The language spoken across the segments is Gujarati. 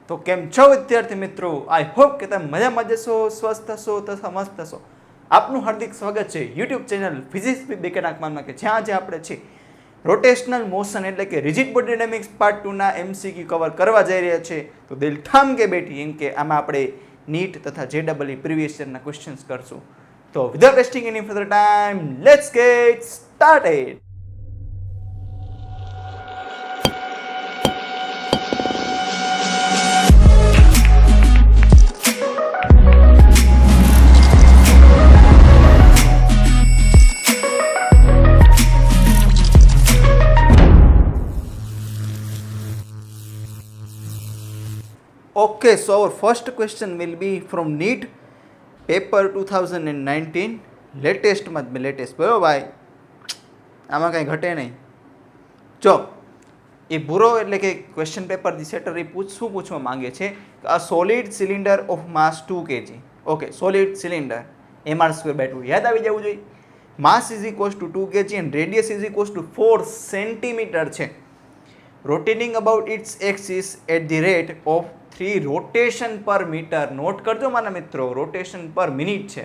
તો કેમ છો વિદ્યાર્થી મિત્રો? આઈ હોપ કે તમે મજામાં જશો, સ્વસ્થ હશો તથા મસ્ત હશો. આપનું હાર્દિક સ્વાગત છે યુટ્યુબ ચેનલ ફિઝિક્સ વિથ બેકન આકમાનમાં, કે જ્યાં આજે આપણે છે રોટેશનલ મોશન એટલે કે રિજિડ બોડી ડાયનેમિક્સ પાર્ટ 2 ના એમસીક્યુ કવર કરવા જઈ રહ્યા છે. તો દિલ ઠામ કે બેઠી એમ કે આમાં આપણે નીટ તથા જેડબલઈ પ્રીવિયસ યરના ક્વેશ્ચન્સ કરશું. તો without wasting any further time, let's gate started. Okay, so our first question will be from NEET paper 2019 latest માં લેટેસ્ટ બરાબર ભાઈ, આમાં કંઈ ઘટે નહીં. જો એ ભૂરો એટલે કે ક્વેશ્ચન પેપર ધી સેટર એ શું પૂછવા માંગે છે કે a solid cylinder of mass 2 kg. Okay, solid cylinder mr²/2 યાદ આવી જવું જોઈએ. Mass is equals to 2 kg and radius is equals to 4 centimetre છે. Rotating about its axis at the rate of 3 rotation per metre. Note કરજો મારા મિત્રો, રોટેશન પર મિનિટ છે,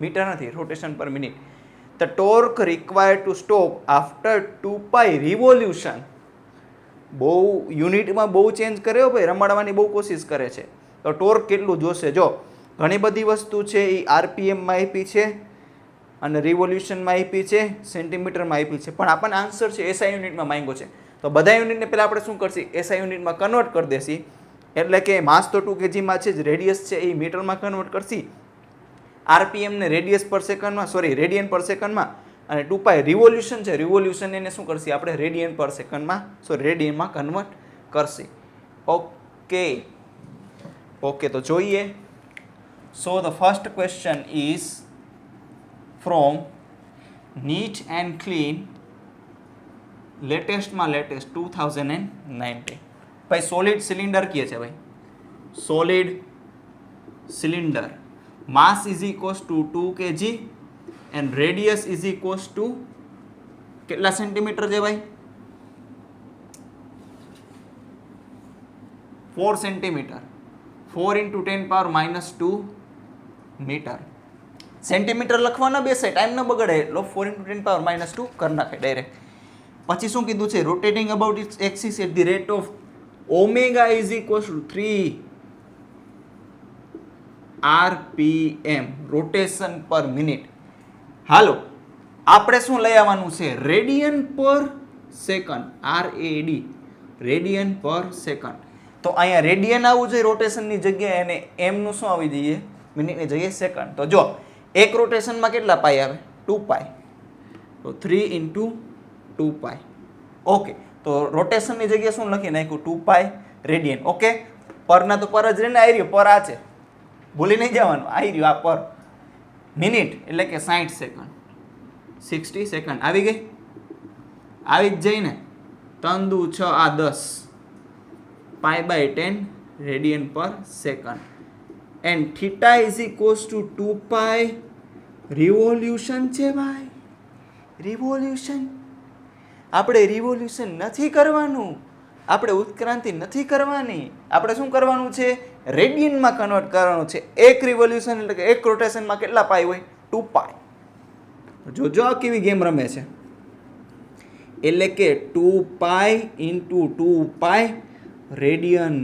મીટર નથી, rotation per minute. The torque required to stop after 2π revolution. બહુ યુનિટમાં બહુ ચેન્જ કર્યો ભાઈ, રમાડવાની બહુ કોશિશ કરે છે. તો ટોર્ક કેટલું જોશે? જો ઘણી બધી વસ્તુ છે એ આરપીએમમાં આપી છે અને રિવોલ્યુશનમાં આપી છે, સેન્ટીમીટરમાં આપી છે, પણ આપણને આન્સર છે એસઆઈ યુનિટમાં માંગ્યો છે. તો બધા યુનિટને પહેલાં આપણે શું કરશું? એસઆઈ યુનિટમાં કન્વર્ટ કરી દેશી. એટલે કે માસ તો 2 kgમાં છે જ, રેડિયસ છે એ મીટરમાં કન્વર્ટ કરશી, આરપીએમને રેડિયસ પર સેકન્ડમાં, સોરી રેડિયન પર સેકન્ડમાં, અને 2π રિવોલ્યુશન છે, રિવોલ્યુશન એને શું કરશી આપણે રેડિયન પર સેકન્ડમાં, સોરી રેડિયનમાં કન્વર્ટ કરશી. ઓકે, તો જોઈએ. So the first question is from NEET and clean લેટેસ્ટમાં લેટેસ્ટ 2019. ભાઈ સોલિડ સિલિન્ડર કહે છે ભાઈ, solid cylinder mass is equals to 2 kg and radius is equals to કેટલા સેન્ટીમીટર છે ભાઈ? 4 સેન્ટીમીટર. 4 × 10⁻² મીટર. સેન્ટીમીટર લખવા ન બેસે, ટાઈમ ન બગડે, એટલે 4 × 10⁻² કરી નાખે ડાયરેક્ટ. પછી શું કીધું છે? Rotating about its axis at the rate of omega is equals to 3 RPM, rotation per minute. હાલો, આપણે શું લઈ આવવાનું છે? Radian per second, RAD, radian per second. તો અહીંયા રેડિયન આવવું જોઈએ રોટેશનની જગ્યાએ, અને એમ નું શું આવી જઈએ? મિનિટની જગ્યાએ સેકન્ડ. તો જો એક રોટેશનમાં કેટલા પાઈ આવે? 2π. તો 3 × 2π. ઓકે, તો રોટેશનની જગ્યાએ શું લખી નાખ્યું? 2π રેડિયન. ઓકે, પરના તો પર જ રહે ને, આવી રહ્યો પર, આ છે, ભૂલી નહીં જવાનું, આવી રહ્યું આ પર. મિનિટ એટલે કે 60 સેકન્ડ, 60 સેકન્ડ આવી ગઈ, આવી જ જઈને 3 દુ 6 આ 10 π/10 radian per second. And theta is equals to 2π revolution છે ભાઈ, રિવોલ્યુશન. આપણે રિવોલ્યુશન નથી કરવાનું, આપણે ઉત્ક્રાંતિ નથી કરવાની, આપણે શું કરવાનું છે? રેડિયનમાં કન્વર્ટ કરવાનું છે. એક રિવોલ્યુશન એટલે કે એક રોટેશનમાં કેટલા પાઈ હોય? 2π. જોજો આ કેવી ગેમ રમે છે. એટલે કે 2π × 2π રેડિયન.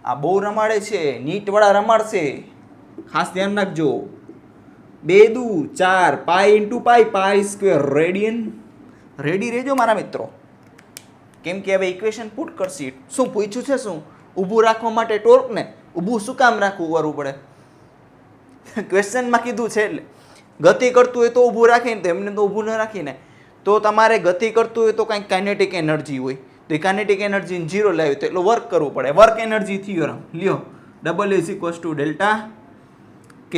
આ બહુ રમાડે છે, નીટ વાળા રમાડશે, ખાસ ધ્યાન રાખજો. 2 દુ 4 π × π² રેડિયન. રેડી રહેજો મારા મિત્રો, કેમ કે હવે ઇક્વેશન પુટ કરશી. શું પૂછ્યું છે? શું ઊભું રાખવા માટે ટોર્કને ઊભું શું કામ રાખવું કરવું પડે? ક્વેશ્ચનમાં કીધું છે એટલે ગતિ કરતું હોય તો ઊભું રાખીને, તો એમને તો ઊભું ન રાખીને. તો તમારે ગતિ કરતું હોય તો કંઈક કાઇનેટિક એનર્જી હોય, તો એ કાઇનેટિક એનર્જી 0 લાવી તો એટલું વર્ક કરવું પડે. વર્ક એનર્જી થિયોરમ લ્યો, W = Δk.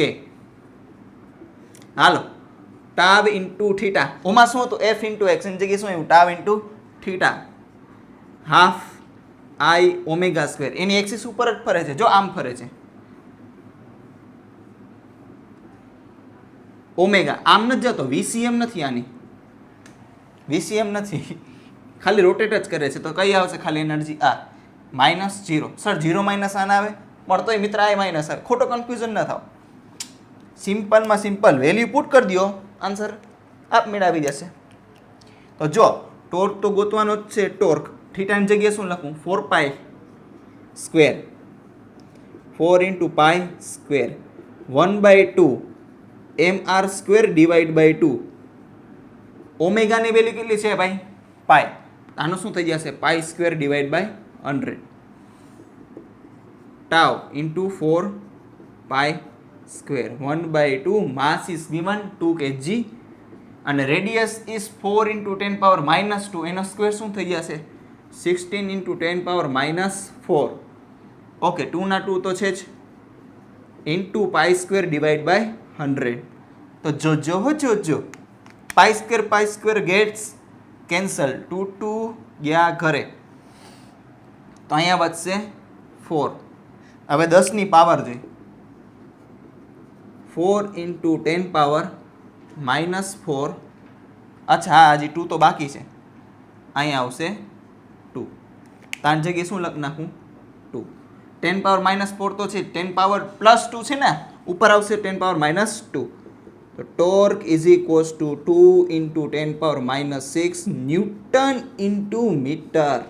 હાલો, ટાવ ઇન્ટુ થીટા. ઓમાં શું હતું? F × x ની જગ્યાએ શું આવ્યું? Tau into theta, half I⍵². એની એક્સિસ ઉપર જ ફરે છે, જો આમ ફરે છે. ઓમેગા આમ નથી જતો, VCM નથી, આની VCM નથી, ખાલી રોટેટ જ કરે છે. તો કઈ આવશે ખાલી એનર્જી? આ -0. સર 0 માઇનસ આના આવે પણ તોય મિત્ર આ માઇનસ આવે, ખોટો કન્ફ્યુઝન ન થાવ. સિમ્પલમાં સિમ્પલ વેલ્યુ પુટ કરી દો, આન્સર આપમેળે આવી જશે. તો જો ટોર્ક તો ગોતવાનો જ છે. ટોર્ક થીટાની જગ્યાએ શું લખું? 4 pi square, 4 into pi square 1/2 mr square divide by 2. ઓમેગાની વેલ્યુ કેટલી છે ભાઈ? પાઈ. આનું શું થઈ જશે? Pi square divide by 100. Tau into 4 pi square 1/2. Mass is given 2 kg અને રેડિયસ ઇઝ 4 ઇન્ટુ 10 પાવર -2. એનો સ્ક્વેર શું થઈ જશે? 16 ઇન્ટુ 10 પાવર -4. ઓકે, 2 ના 2 તો છે જ, into pi square divide by 100. તો જોજો પાઈ સ્ક્વેર ગેટ્સ કેન્સલ, 2 2 ગયા ઘરે, તો અહીંયા બચશે 4. હવે 10 ની પાવર જોઈ, 4 ઇન્ટુ 10 પાવર -4. અચ્છા, હજી 2 તો બાકી છે, અહીંયા આવશે 2. તાન જગ્યાએ શું લખ નાખું? 2. 10 પાવર -4 તો છે, 10 પાવર +2 છે ને, ઉપર આવશે 10 પાવર -2. તો torque is equals to 2 into 10 power -6 newton into metre.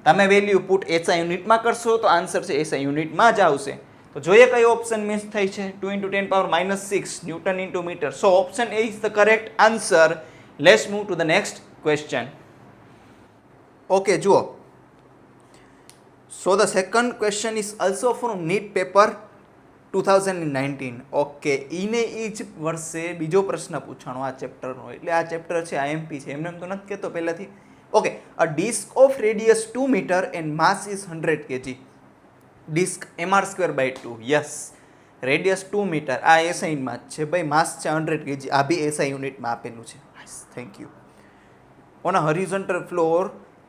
તમે વેલ્યુ પુટ એસઆઈ યુનિટમાં કરશો તો આન્સર છે એસઆઈ યુનિટમાં જ આવશે. તો જોઈએ કઈ ઓપ્શન મિસ થઈ છે? 2 into 10 power -6 newton into metre. So option A is the correct answer. Let's move to the next question. Okay, જુઓ. So the second question is also from NEET paper 2019. Okay, ઈને એ જ વર્ષે બીજો પ્રશ્ન પૂછાણો આ ચેપ્ટરનો, એટલે આ ચેપ્ટર છે આઈએમપી છે, એમને તો નથી કહેતો પહેલાથી. Okay, a disc of radius 2 metre and mass is 100 kg. Disc mr²/2. Yes, radius 2 metre, આ એસઆઈમાં જ છે ભાઈ, માસ છે 100 kg. આ બી એસઆઈ યુનિટમાં આપેલું છે. Thank you. On a horizontal floor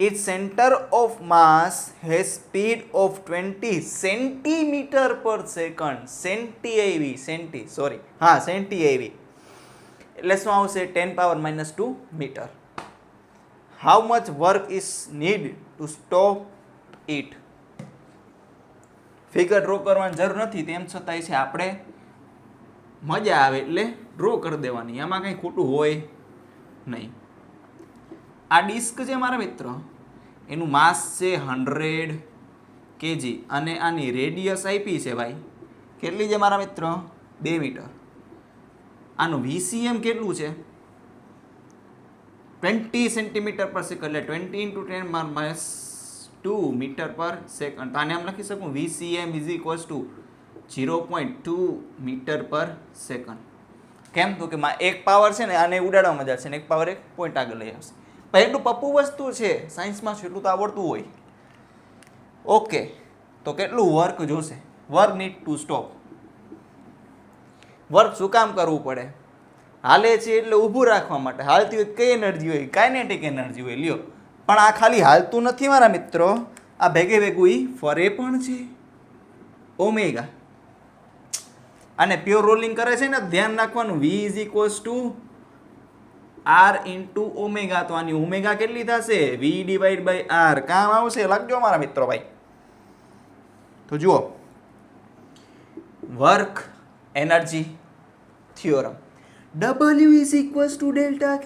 its center of mass has speed of 20 centimeter per second. centiAV. એટલે શું આવશે? 10 power -2 metre. How much work is need to stop it? Figure draw કરવાની જરૂર નથી, તેમ છતાંય છે આપણે મજા આવે એટલે ડ્રો કરી દેવાની, આમાં કંઈ ખોટું હોય નહીં. આ ડિસ્ક છે મારા મિત્ર, એનું માસ છે 100 kg અને આની રેડિયસ આપી છે ભાઈ, કેટલી છે મારા મિત્ર? 2 મીટર. આનું VCM કેટલું છે? 20 સેન્ટીમીટર પર સેકન્ડ, એટલે 20 ઇન્ટુ 10 -2 મીટર પર સેકન્ડ. તો આને આમ લખી શકું, VCM is equals to 0.2 metre per second. કેમ? તો કે એક પાવર છે ને આને ઉડાડવા મજા છે ને એક પાવર એક પોઈન્ટ આગળ લઈ આવશે. એટલું પપ્પુ વસ્તુ છે, સાયન્સમાં છે એટલું તો આવડતું હોય. ઓકે, તો કેટલું વર્ક જોશે? Work need to stop. Work શું કામ કરવું પડે? હાલે છે એટલે ઊભું રાખવા માટે. હાલતી હોય કઈ એનર્જી હોય? કાઇનેટિક એનર્જી હોય. લ્યો, પણ આ ખાલી હાલતું નથી મારા મિત્રો, આ ભેગે ભેગું ઈ ફરે પણ છે. ઓમેગા. અને પ્યોર રોલિંગ કરે છે ને, ધ્યાન રાખવાનું, V is equals to R into omega. તો આની ઓમેગા કેટલી થશે? V divide by R. કામ આવશે, લખજો મારા મિત્રો ભાઈ. તો જુઓ, work energy theorem. W is equals to delta K.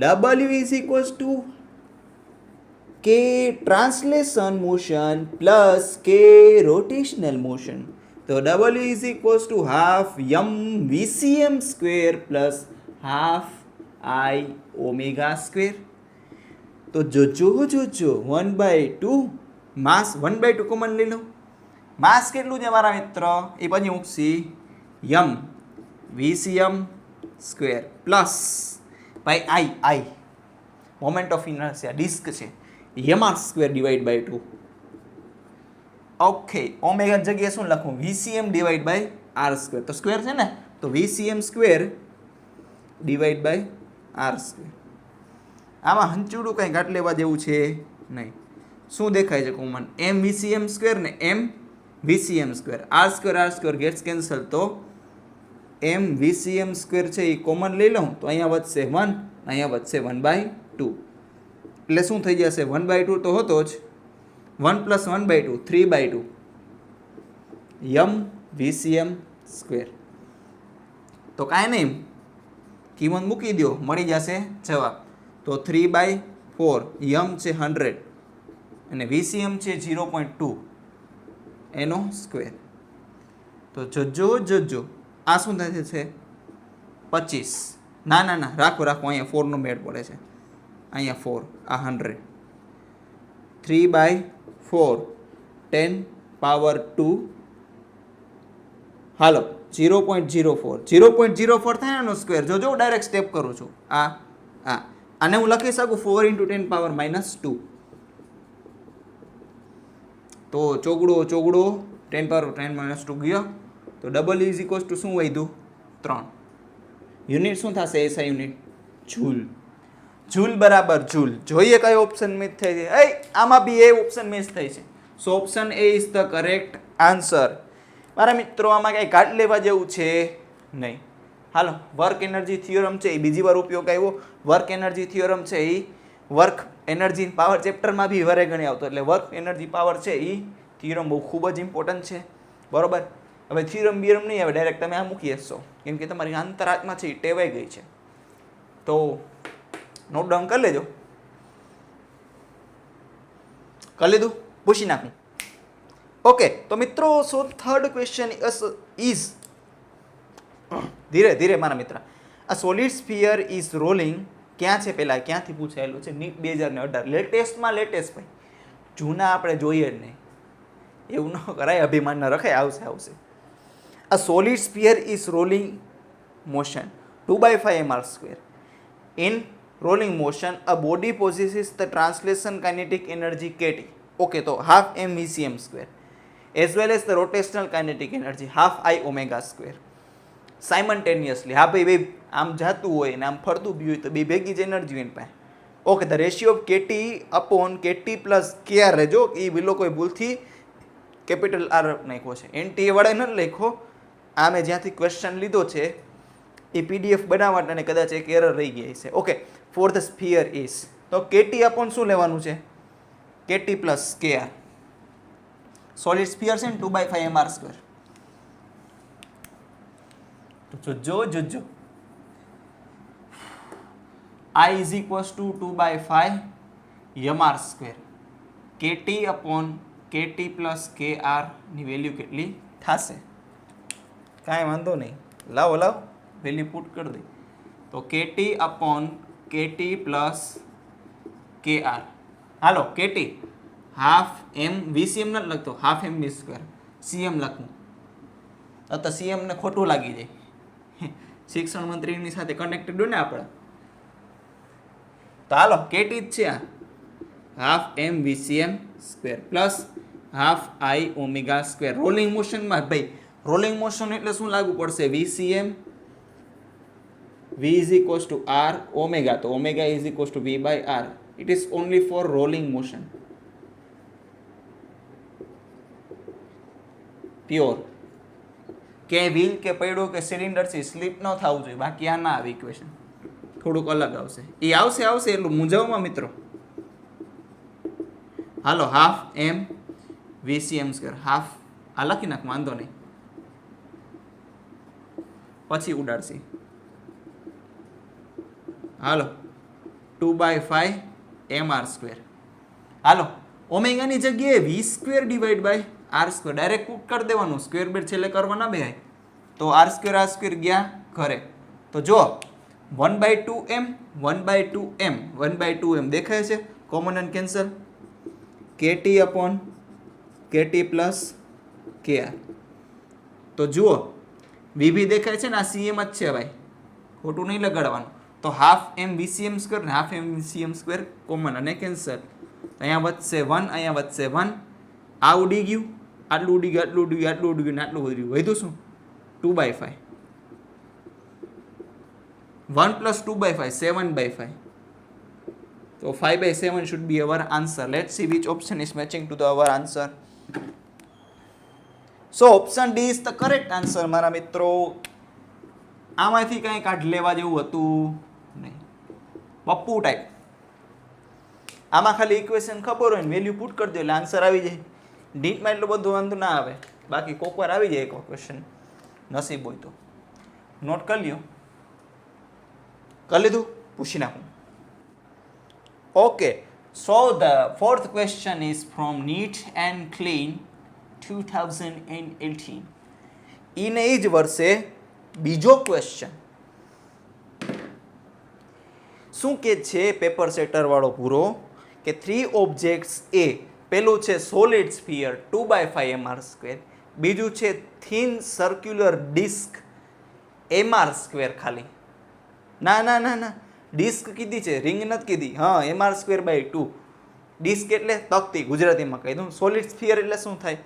W is equals to K translation motion plus K rotational motion. તો W is equals to half m VCM square plus half I omega square. તો જોજો 1/2 માસ 1/2 કોમન લઈ લો. માસ કેટલું છે મારા મિત્ર? એ પછી મૂકશી m VCM સ્ક્વેર પ્લસ ભાઈ I moment of inertia disc છે mr square divide by 2. Okay, omega જગ્યાએ શું લખું? VCM divide by R square. તો સ્ક્વેર છે ને, તો VCM square divide by R square. આમાં હંચુડું કંઈ ઘાટ લેવા જેવું છે નહીં. શું દેખાય છે કોમન? m VCM સ્ક્વેર ને m VCM square. R square gets cancel, તો m VCM સ્ક્વેર છે એ કોમન લઈ લઉં તો અહીંયા વધશે 1, અહીંયા વધશે 1/2. એટલે શું થઈ જશે? 1/2 તો હતો જ, 1 + 1/2 3/2 यम VCM સ્ક્વેર. તો કાંઈ નહીં, કિંમત મૂકી દો, મળી જશે જવાબ. તો 3/4 યમ છે 100 અને VCM છે 0.2 એનો સ્ક્વેર. તો જોજો આ શું થાય છે 25. ના રાખો અહીંયા 4 નો મેળ પડે છે, અહીંયા 4 આ 100 3/4 10⁻². હાલો 0.04 થાય એનો સ્ક્વેર. જોજો ડાયરેક્ટ સ્ટેપ કરું છું. આને હું લખી શકું 4 × 10⁻². તો ચોગડો 10⁻10⁻² ગયો. તો ડબલ ઇઝ ઇક્વલ્સ ટુ શું વધ્યું 3. યુનિટ શું થશે એસઆઈ યુનિટ? જૂલ. જૂલ બરાબર જૂલ. જોઈએ કયો ઓપ્શન મિસ થઈ છે. આમાં બી એ ઓપ્શન મિસ થઈ છે. So option A is the correct answer. મારા મિત્રો આમાં કંઈ કાઢ લેવા જેવું છે નહીં. હાલો, વર્ક એનર્જી થિયોરમ છે એ બીજી વાર ઉપયોગ આવ્યો. વર્ક એનર્જી થિયોરમ છે એ વર્ક એનર્જી પાવર ચેપ્ટરમાં બી વરે ગણી આવતો. એટલે વર્ક એનર્જી પાવર છે એ થિયોરમ બહુ ખૂબ જ ઇમ્પોર્ટન્ટ છે. બરોબર. હવે થિયોરમ બિયરમ નહીં આવે, ડાયરેક્ટ તમે આ મૂકી હશો, કેમ કે તમારી અંતરાત્મા છે એ ટેવાઈ ગઈ છે. તો નોટ ડાઉન કરી લેજો. કરી લીધું? પૂછી નાખું. ઓકે, તો મિત્રો સો થર્ડ ક્વેશ્ચન ઇઝ, ધીરે ધીરે મારા મિત્ર, આ સોલિડ સ્ફિયર ઇઝ રોલિંગ ક્યાં છે? પહેલાં ક્યાંથી પૂછાયેલું છે? નીટ 2018 લેટેસ્ટમાં લેટેસ્ટ ભાઈ, જૂના આપણે જોઈએ જ નહીં, એવું ન કરાય, અભિમાન ન રખાય, આવશે. A solid sphere is rolling motion 2/5 mr². In rolling motion, a body possesses the translation kinetic energy kT. Okay, so half mVcm², as well as the rotational kinetic energy half I omega square. Simultaneously, હા ભાઈ આમ જાતું હોય ને આમ ફરતું બી હોય તો બે ભેગી જ એનર્જી હોય પાસે. Okay, the ratio of KT upon KT + KR રહેજો, એ બિલો કોઈ ભૂલથી કેપિટલ R નાખ્યો છે, NT વડે ન લખો. આ મેં જ્યાંથી ક્વેશ્ચન લીધો છે એ PDF બનાવવા અને કદાચ એક એરર રહી ગઈ છે. Okay, for the sphere is, તો KT અપોન શું લેવાનું છે? KT + KR. સોલિડ સ્ફિયર છે ને 2/5 mr². તો જોજો I is equals to 2/5 mr². KT upon KT + KR ની વેલ્યુ કેટલી થશે? કાંઈ વાંધો નહીં, લાવો વેલ્યુ પુટ કરી દઈ. તો KT અપોન KT + KR. હાલો, KT હાફ એમ VCM નથી લખતો, હાફ mv², CM લખવું તો CM ને ખોટું લાગી જાય. શિક્ષણ મંત્રીની સાથે કનેક્ટેડ હોય ને આપણે. તો હાલો, KT જ છે આ, half mVcm² plus half I omega². Rolling મોશનમાં ભાઈ, રોલિંગ મોશન એટલે શું લાગુ પડશે? VCM, V is equals to R omega, તો omega is equals to V/R. It is only for rolling motion. Pure. કે વ્હીલ કે પૈડો કે સિલિન્ડર થી સ્લીપ ન થવું જોઈએ, બાકી આ ના આવે ઇક્વેશન, થોડુંક અલગ આવશે. એ આવશે એટલું મૂંઝવમાં મિત્રો. હાલો, હાફ mVcm², હાફ આ લખી નાખ, વાંધો નહીં, પછી ઉડાડશી. હાલો, 2/5 mr². હાલો, ઓમેગાની જગ્યાએ V² / R², ડાયરેક્ટ પુટ કરી દેવાનું, સ્ક્વેર બેટ છેલ્લે કરવા ના બેહાય. તો R² ગયા ઘરે. તો જો 1/2m 1/2m દેખાય છે, common and cancel. KT upon KT + KR. તો જુઓ VB દેખાય છે ને, આ CM જ છે ભાઈ, ખોટું નહીં લગાડવાનું. તો હાફ mVcm² ને હાફ mVcm² કોમન અને કેન્સલ. અહીંયા વધશે 1, અહીંયા વધશે 1, આ ઉડી ગયું, આટલું ઉડી ગયું, આટલું ઉડી ગયું, આટલું ઉડી ગયું, આટલું વધ્યું. વધ્યું શું? 2/5. 1 + 2/5 7/5. So 5/7 should be our answer. Let's see which option is matching to our answer. So option D is the correct answer મારા મિત્રો. આમાંથી કંઈ કાઢ લેવા જેવું હતું નહીં. પપ્પુ ટાઈપ આમાં ખાલી ઇક્વેશન ખબર હોય ને વેલ્યુ પુટ કરી દો એટલે આન્સર આવી જાય. નીટમાં એટલું બધું વાંધો ના આવે, બાકી કોક વાર આવી જાય એક ક્વેશ્ચન નસીબ હોય તો. નોટ કરી લ્યો. કરી લીધું? પૂછી નાખું. Okay, so the fourth question is from NEET and clean 2018. ઈને એ જ વર્ષે બીજો ક્વેશ્ચન શું કે છે પેપર સેટર વાળો પૂરો કે 3 ઓબ્જેક્ટ્સ એ, પેલું છે સોલિડ સ્ફિયર 2/5 mr², બીજું છે થિન સર્ક્યુલર ડિસ્ક mr². ખાલી ના ના ના ના, ડિસ્ક કીધી છે, રિંગ નથી કીધી. હા, mr²/2. ડિસ્ક એટલે તકતી, ગુજરાતીમાં કહી દઉં. સોલિડ સ્ફિયર એટલે શું થાય?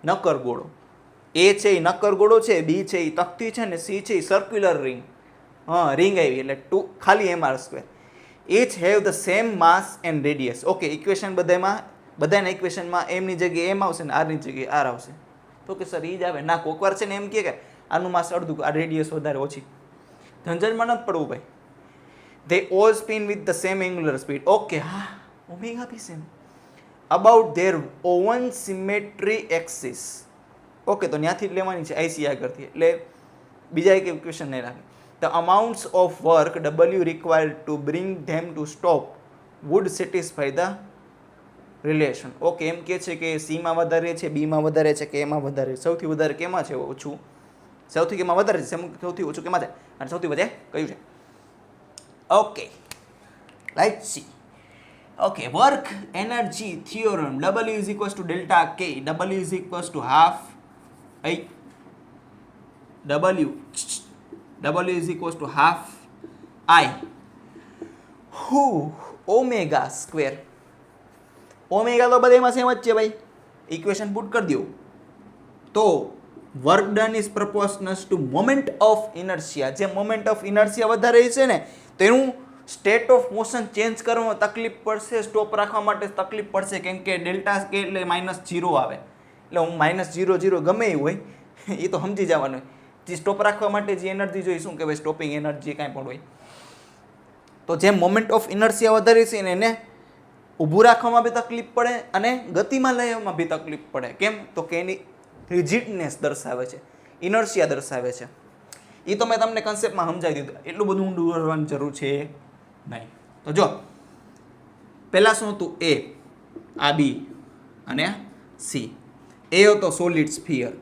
નક્કર ગોળો. એ છે એ નક્કર ગોળો છે, બી છે એ તકતી છે, ને સી છે એ સર્ક્યુલર રિંગ. હા, રિંગ આવી એટલે 2 ખાલી mr². each have the same mass and radius. Okay, equation બધાના ઇક્વેશનમાં એમની જગ્યાએ એમ આવશે ને આરની જગ્યાએ આર આવશે. તો કે સર એ જ આવે ના, કોકવાર છે ને એમ કે આનું માસ અડધું, આ રેડિયસ વધારે ઓછી. ઝંઝટમાં નથી પડવું ભાઈ. they all spin with the same angular speed. Okay, હા, omega be same about their own symmetry axis. Okay, તો ત્યાંથી જ લેવાની છે આઈસી આગળથી, એટલે બીજા એક ઇક્વેશન નહીં રાખે. The amounts of work W required to bring them to stop would satisfy the relation. Okay, એમ કે છે કે સીમાં વધારે છે, બીમાં વધારે છે કે એમાં વધારે? સૌથી વધારે કેમાં છે ઓછું? સૌથી કેમાં વધારે છે, સૌથી ઓછું કેમાં છે, અને સૌથી વધારે કયું છે? Okay, let's see. Okay, work energy theorem W is equals to delta K. W is equals to half I W is equals to half I omega square. Omega તો બધામાં સેમ જ છે ભાઈ, ઇક્વેશન પુટ કરી દો. તો work done is proportional two moment of inertia. જે મોમેન્ટ ઓફ ઇનર્શિયા વધારે છે ને, તો એનું સ્ટેટ ઓફ મોશન ચેન્જ કરવામાં તકલીફ પડશે, સ્ટોપ રાખવા માટે તકલીફ પડશે, કેમ કે ડેલ્ટા કે એટલે -0 આવે. એટલે હું -0 ગમે એ હોય એ તો સમજી જવાનું હોય. જે સ્ટોપ રાખવા માટે જે એનર્જી જોઈએ, શું કહેવાય, સ્ટોપિંગ એનર્જી કાંઈ પણ હોય. તો જેમ મોમેન્ટ ઓફ ઇનર્શિયા વધારે છે ને, એને ઊભું રાખવામાં બી તકલીફ પડે અને ગતિમાં લેવામાં બી તકલીફ પડે. કેમ? તો કે એની રિજિડનેસ દર્શાવે છે, ઇનર્શિયા દર્શાવે છે. એ તો મેં તમને કન્સેપ્ટમાં સમજાવી દીધું, એટલું બધું ઊંડું કરવાની જરૂર છે નહીં. તો જો પહેલાં શું હતું? એ, આ બી અને સી. એ હતો સોલિડ સ્ફિયર,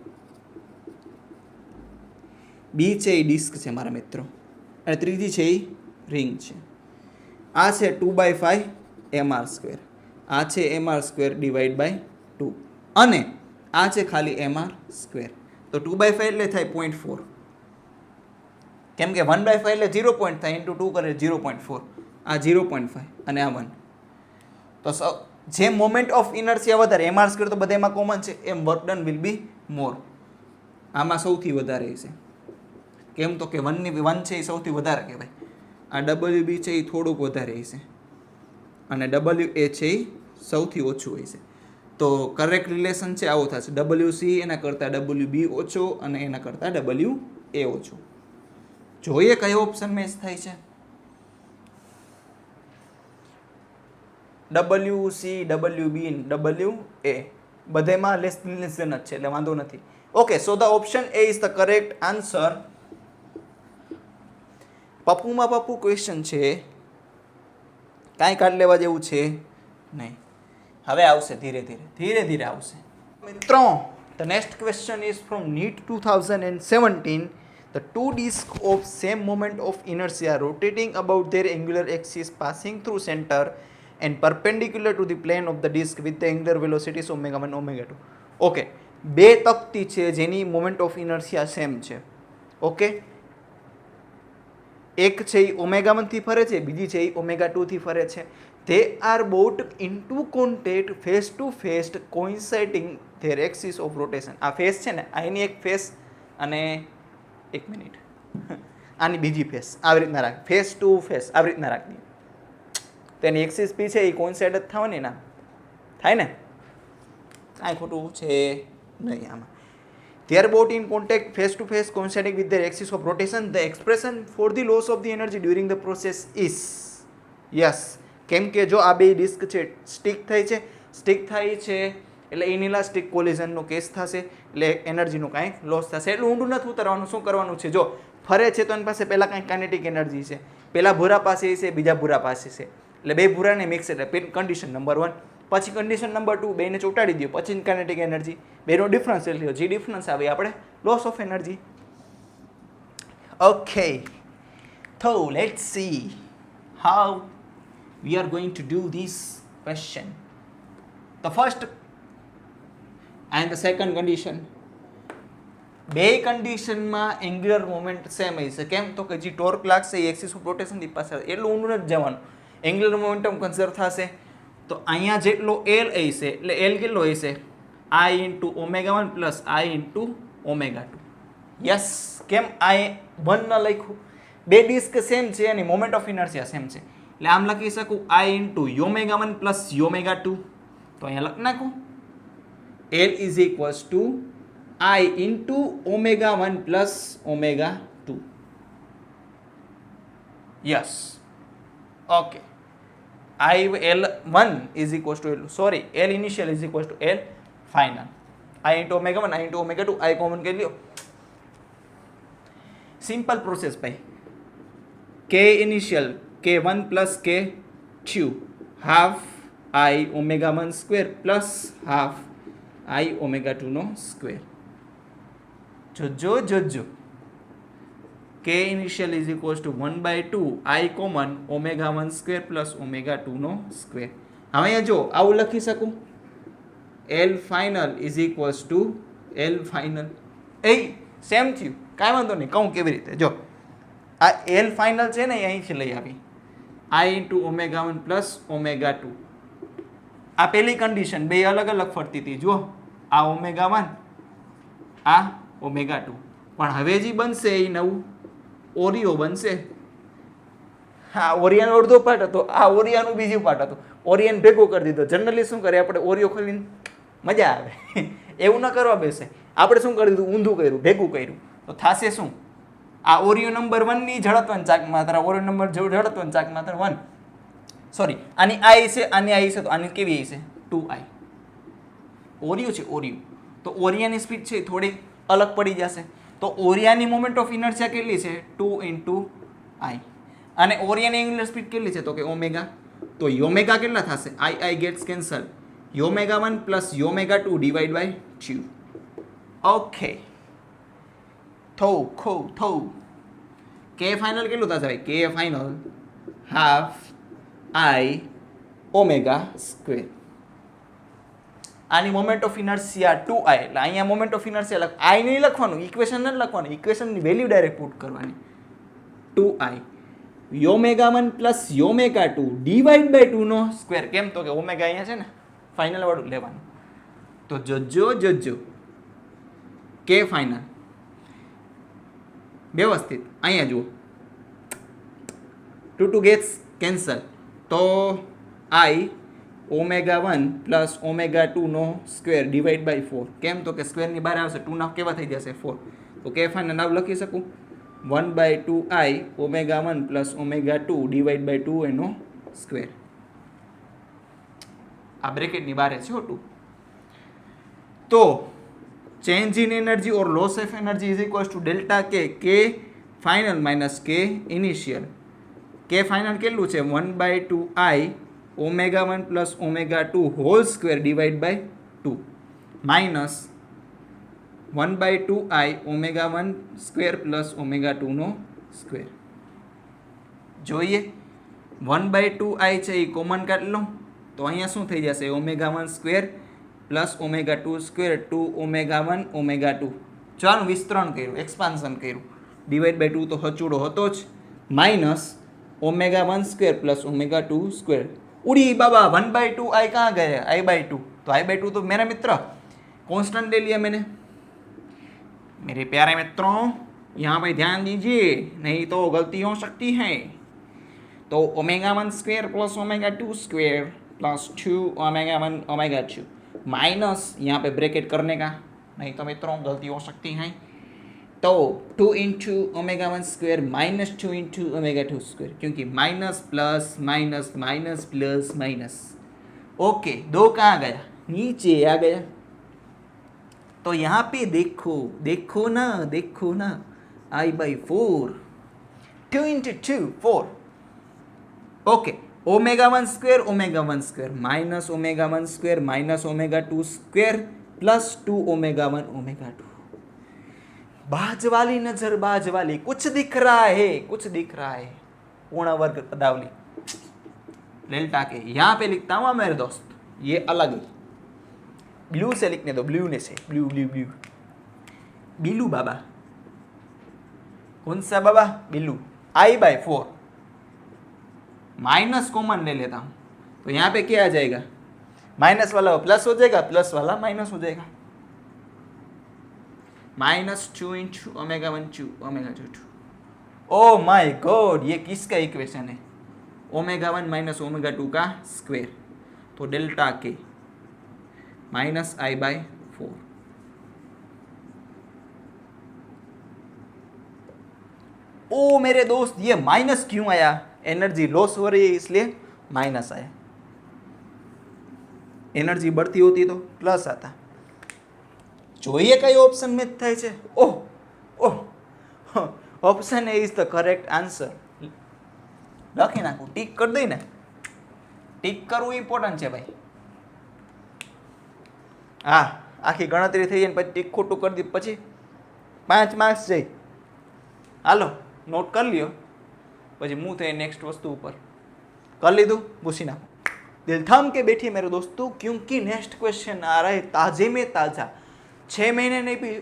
બી છે એ ડિસ્ક છે મારા મિત્રો, અને ત્રીજી છે એ રિંગ છે. આ છે 2/5 mr², આ છે mr² ડિવાઈડ બાય 2, અને આ છે ખાલી mr². તો 2/5 એટલે થાય 0.4, કેમ કે 1/5 એટલે 0 પોઈન્ટ થાય, ઇન્ટુ 2 કરે 0.4. આ 0.5 અને આ 1. તો જેમ મોમેન્ટ ઓફ ઇનર્શિયા વધારે, mr² તો બધામાં કોમન છે, એમ વર્ક ડન વિલ બી મોર. આમાં સૌથી વધારે છે. કેમ? તો કે 1 છે એ સૌથી વધારે કહેવાય. આ WB છે એ થોડુંક વધારે છે, અને WA છે એ સૌથી ઓછું હોય છે. તો કરેક્ટ રિલેશન છે આવો થશે, WC એના કરતાં WB ઓછો અને એના કરતાં WA ઓછો. જોઈએ કયો ઓપ્શન મેચ થાય છે. WC, WB, WA બધેમાં લેસ જ છે, એટલે વાંધો નથી. Okay, so the option A is the correct answer. પપ્પુમાં પપ્પુ ક્વેશ્ચન છે, કાંઈ કાઢ લેવા જેવું છે નહીં. હવે આવશે ધીરે ધીરે આવશે મિત્રો. The next question is from NEET 2017. The two discs of same moment of inertia rotating about their angular axis passing through center and perpendicular to the plane of the disc with the angular velocities ω1, ω2. Okay, બે તકતી છે જેની મોમેન્ટ ઓફ ઇનર્શિયા સેમ છે. ઓકે, એક છે એ ω1 થી ફરે છે, બીજી છે એ ω2 થી ફરે છે. They are both into contact face to face coinciding their axis of rotation. આ ફેસ છે ને, આ એની એક ફેસ, અને એક મિનિટ આની બીજી ફેસ આવી રીતના રાખ, ફેસ ટુ ફેસ આવી રીતના રાખી. તેની એક્સિસ પી છે એ કોઇન્સાઇડ જ થવાની ના થાય ને, કાંઈ ખોટું છે નહીં આમાં. They are both in contact face to face coinciding with their axis of rotation. The expression for the loss of the energy during the process is, yes, કેમ કે જો આ બે ડિસ્ક છે સ્ટિક થાય છે, સ્ટિક થાય છે એટલે ઇનઇલાસ્ટિક કોલિઝનનો કેસ થશે, એટલે એનર્જીનો કાંઈ લોસ થશે. એટલું ઊંડું નથી ઉતરવાનું. શું કરવાનું છે, જો ફરે છે તો એની પાસે પહેલાં કાંઈક કાઇનેટિક એનર્જી છે, પહેલાં ભૂરા પાસે છે, બીજા ભૂરા પાસે છે, એટલે બે ભૂરાને મિક્સ એટલે કન્ડિશન નંબર 1. પછી કન્ડિશન નંબર 2, બેને ચોંટાડી દો, પછી કાઇનેટિક એનર્જી, બેનો ડિફરન્સ એટલે જે ડિફરન્સ આવે આપણે loss of energy. Okay, so let's see how we are going to do this question. The first and the second condition, બે કન્ડિશનમાં એંગ્યુલર મોમેન્ટ સેમ હશે. કેમ તો કે જે ટોર્ક લાગશે એ એક્સિસ ઓફ રોટેશનની પાસે, એટલું ઊંડું નથી જવાનું. એંગ્યુલર મોમેન્ટમ કન્સર્વ થશે તો અહીંયા જેટલો એલ હશે એટલે એલ કેટલો હશે, I into omega 1 plus I into omega 2. Yes, કેમ આઈ 1 ન લખ્યું, બે ડિસ્ક સેમ છે અને મોમેન્ટ ઓફ ઇનર્શિયા સેમ છે, એટલે આમ લખી શકું આઈ ઇન્ટુ યોમેગા 1 પ્લસ યોમેગા 2. તો અહીંયા લખી નાખું L is equals two I into omega 1 plus omega 2. Yes. Okay. L1 is equals to L. Sorry, L initial is equals to L final. I into omega 1, I into omega 2. I common कर लियो. Simple process भाई. K initial K1 plus K2 half I omega 1 square plus half I omega 2 no square. જોજો K initial is equals to 1 by 2 I common omega 1 square plus omega 2 no square. હવે અહીંયા જો આવું લખી શકું L final is equals to L final. એ સેમ થયું, કાંઈ વાંધો નહીં. કહું કેવી રીતે, જો આ L final છે ને અહીંથી લઈ આવી I into omega 1 plus omega 2. આ પહેલી કન્ડિશન બે અલગ અલગ ફરતી હતી. જો આ omega 1, આ ઓમેગા 2, પણ હવે જે બનશે એ નવું ઓરિયો બનશે. હા, ઓરિયાનો અડધો પાર્ટ હતો, આ ઓરિયાનું બીજું પાર્ટ હતું, ઓરિયન ભેગો કરી દીધો. જનરલી શું કરે આપણે, ઓરિયો ખોલીને મજા આવે એવું ન કરવા બેસે. આપણે શું કરી દીધું, ઊંધું કર્યું, ભેગું કર્યું. તો થશે શું, આ ઓરિયો નંબર 1 ની ઝડપવન ચાક માત્રા, ઓરિયો નંબર ઝડપવન ચાક માત્રા 1, સોરી આની આઈ છે, આની આઈ છે, તો આની કેવી છે 2i. ઓરિયો છે ઓરિયો, તો ઓરિયાની સ્પીડ છે થોડી અલગ પડી જશે. તો ઓરિયાની મોમેન્ટ ઓફ ઇનર્શિયા કેટલી છે 2 into i, અને ઓરિયાની એંગ્યુલર સ્પીડ કેટલી છે તો કે ઓમેગા. તો યોમેગા કેટલા થશે, i gets cancel, omega 1 plus omega 2 divide by 2. Okay, થou કે ફાઇનલ કેટલું થશે ભાઈ, કે final half i omega square. આની મોમેન્ટ ઓફ ઇનર્શિયા 2i, એટલે અહીંયા મોમેન્ટ ઓફ ઇનર્શિયા આઈ નહીં લખવાનું, ઇક્વેશન નથી લખવાનું, ઇક્વેશનની વેલ્યુ ડાયરેક્ટ પુટ કરવાની. 2i omega 1 plus omega 2 divide by 2 નો સ્ક્વેર. કેમ તો કે ઓમેગા અહીંયા છે ને ફાઇનલ વાળું લેવાનું. તો જોજો કે ફાઇનલ વ્યવસ્થિત અહીંયા જુઓ 2 ગેટ્સ કેન્સલ, તો i ઓમેગા 1 પ્લસ ઓમેગા 2 નો સ્ક્વેર ડિવાઈડ બાય 4. કેમ તો કે સ્ક્વેરની બહાર આવશે, 2 ના કેવા થઈ જશે 4. તો કે ફાઇનલ આવ લખી શકું 1 by 2i omega 1 plus omega 2 divide by 2 એનો સ્ક્વેર. આ બ્રેકેટની બહાર છે 2. તો change in energy or loss of energy is equals to delta K final minus K initial. K final કેટલું છે 1 by 2i omega 1 plus omega 2 whole square divide by 2 minus 1 by 2i omega 1 square plus omega 2 નો સ્ક્વેર. જોઈએ 1 by 2i છે એ કોમન કાઢી લો, તો અહીંયા શું થઈ જશે omega 1 square plus omega 2 square 2 omega 1 omega 2. ચાલો વિસ્તરણ કર્યું, એક્સપાન્શન કર્યું, ડિવાઈડ બાય 2 તો હચુડો હતો જ, minus omega 1 square plus omega 2 square. उड़ी बाबा 1 by 2 आई कहाँ गए, i by 2. तो i by 2 तो मेरा मित्र कांस्टेंट ले लिया मैंने. मेरे प्यारे मित्रों यहाँ पे ध्यान दीजिए, नहीं तो गलती हो सकती है. तो omega 1 square plus omega 2 square plus 2 omega 1 omega 2 minus यहाँ पे ब्रैकेट करने का, नहीं तो मित्रों गलती हो सकती है. तो 2 into omega 1 square minus 2 into omega 2 square, क्योंकि minus plus minus minus plus minus. Okay, 2 कहाँ गया? नीचे आ गया। तो यहाँ पे देखो देखो ना I/4, 2 into 2 4। Okay, omega 1 square minus omega 1 square minus omega 2 square plus 2 omega 1 omega 2। बाज वाली नजर, बाज वाली, कुछ दिख रहा है। पूर्ण वर्ग पदावली डेल्टा के यहाँ पे लिखता हूँ मेरे दोस्त, ये अलग है। ब्लू से लिखने दो, ब्लू ने से, ब्लू ब्लू ब्लू बिलू बाबा। कौन सा बाबा? बिलू। I/4 माइनस कॉमन ले लेता हूं, तो यहाँ पे क्या आ जाएगा? माइनस वाला प्लस हो जाएगा, प्लस वाला माइनस हो जाएगा। Minus 2 into omega 1 2 omega 2 2। Oh my God, ये किसका इक्वेशन है? ओमेगा 1 माइनस ओमेगा 2 का स्क्वायर। तो डेल्टा के माइनस I/4। ओ मेरे दोस्त, ये माइनस क्यों आया? एनर्जी लॉस हो रही है इसलिए माइनस आया। एनर्जी बढ़ती होती तो प्लस आता। જોઈએ કઈ ઓપ્શન મેચ થાય છે? Oh oh, option A is the correct answer. લખી નાખું, ટીક કરી દઈ ને. ટીક કરવું ઇમ્પોર્ટન્ટ છે ભાઈ. હા, આખી ગણતરી થઈ જાય પછી ટીક ખોટું કરી દી પછી 5 માર્ક્સ જાય. હાલો નોટ કરી લ્યો, પછી હું થાય નેક્स्ट वस्तु ऊपर कर लीधु, पूछी ना। दिल थाम के बैठिए मेरे दोस्तों, क्योंकि नेक्स्ट क्वेश्चन आ रहा है ताजे में ताजा। 6 महीने नहीं भी,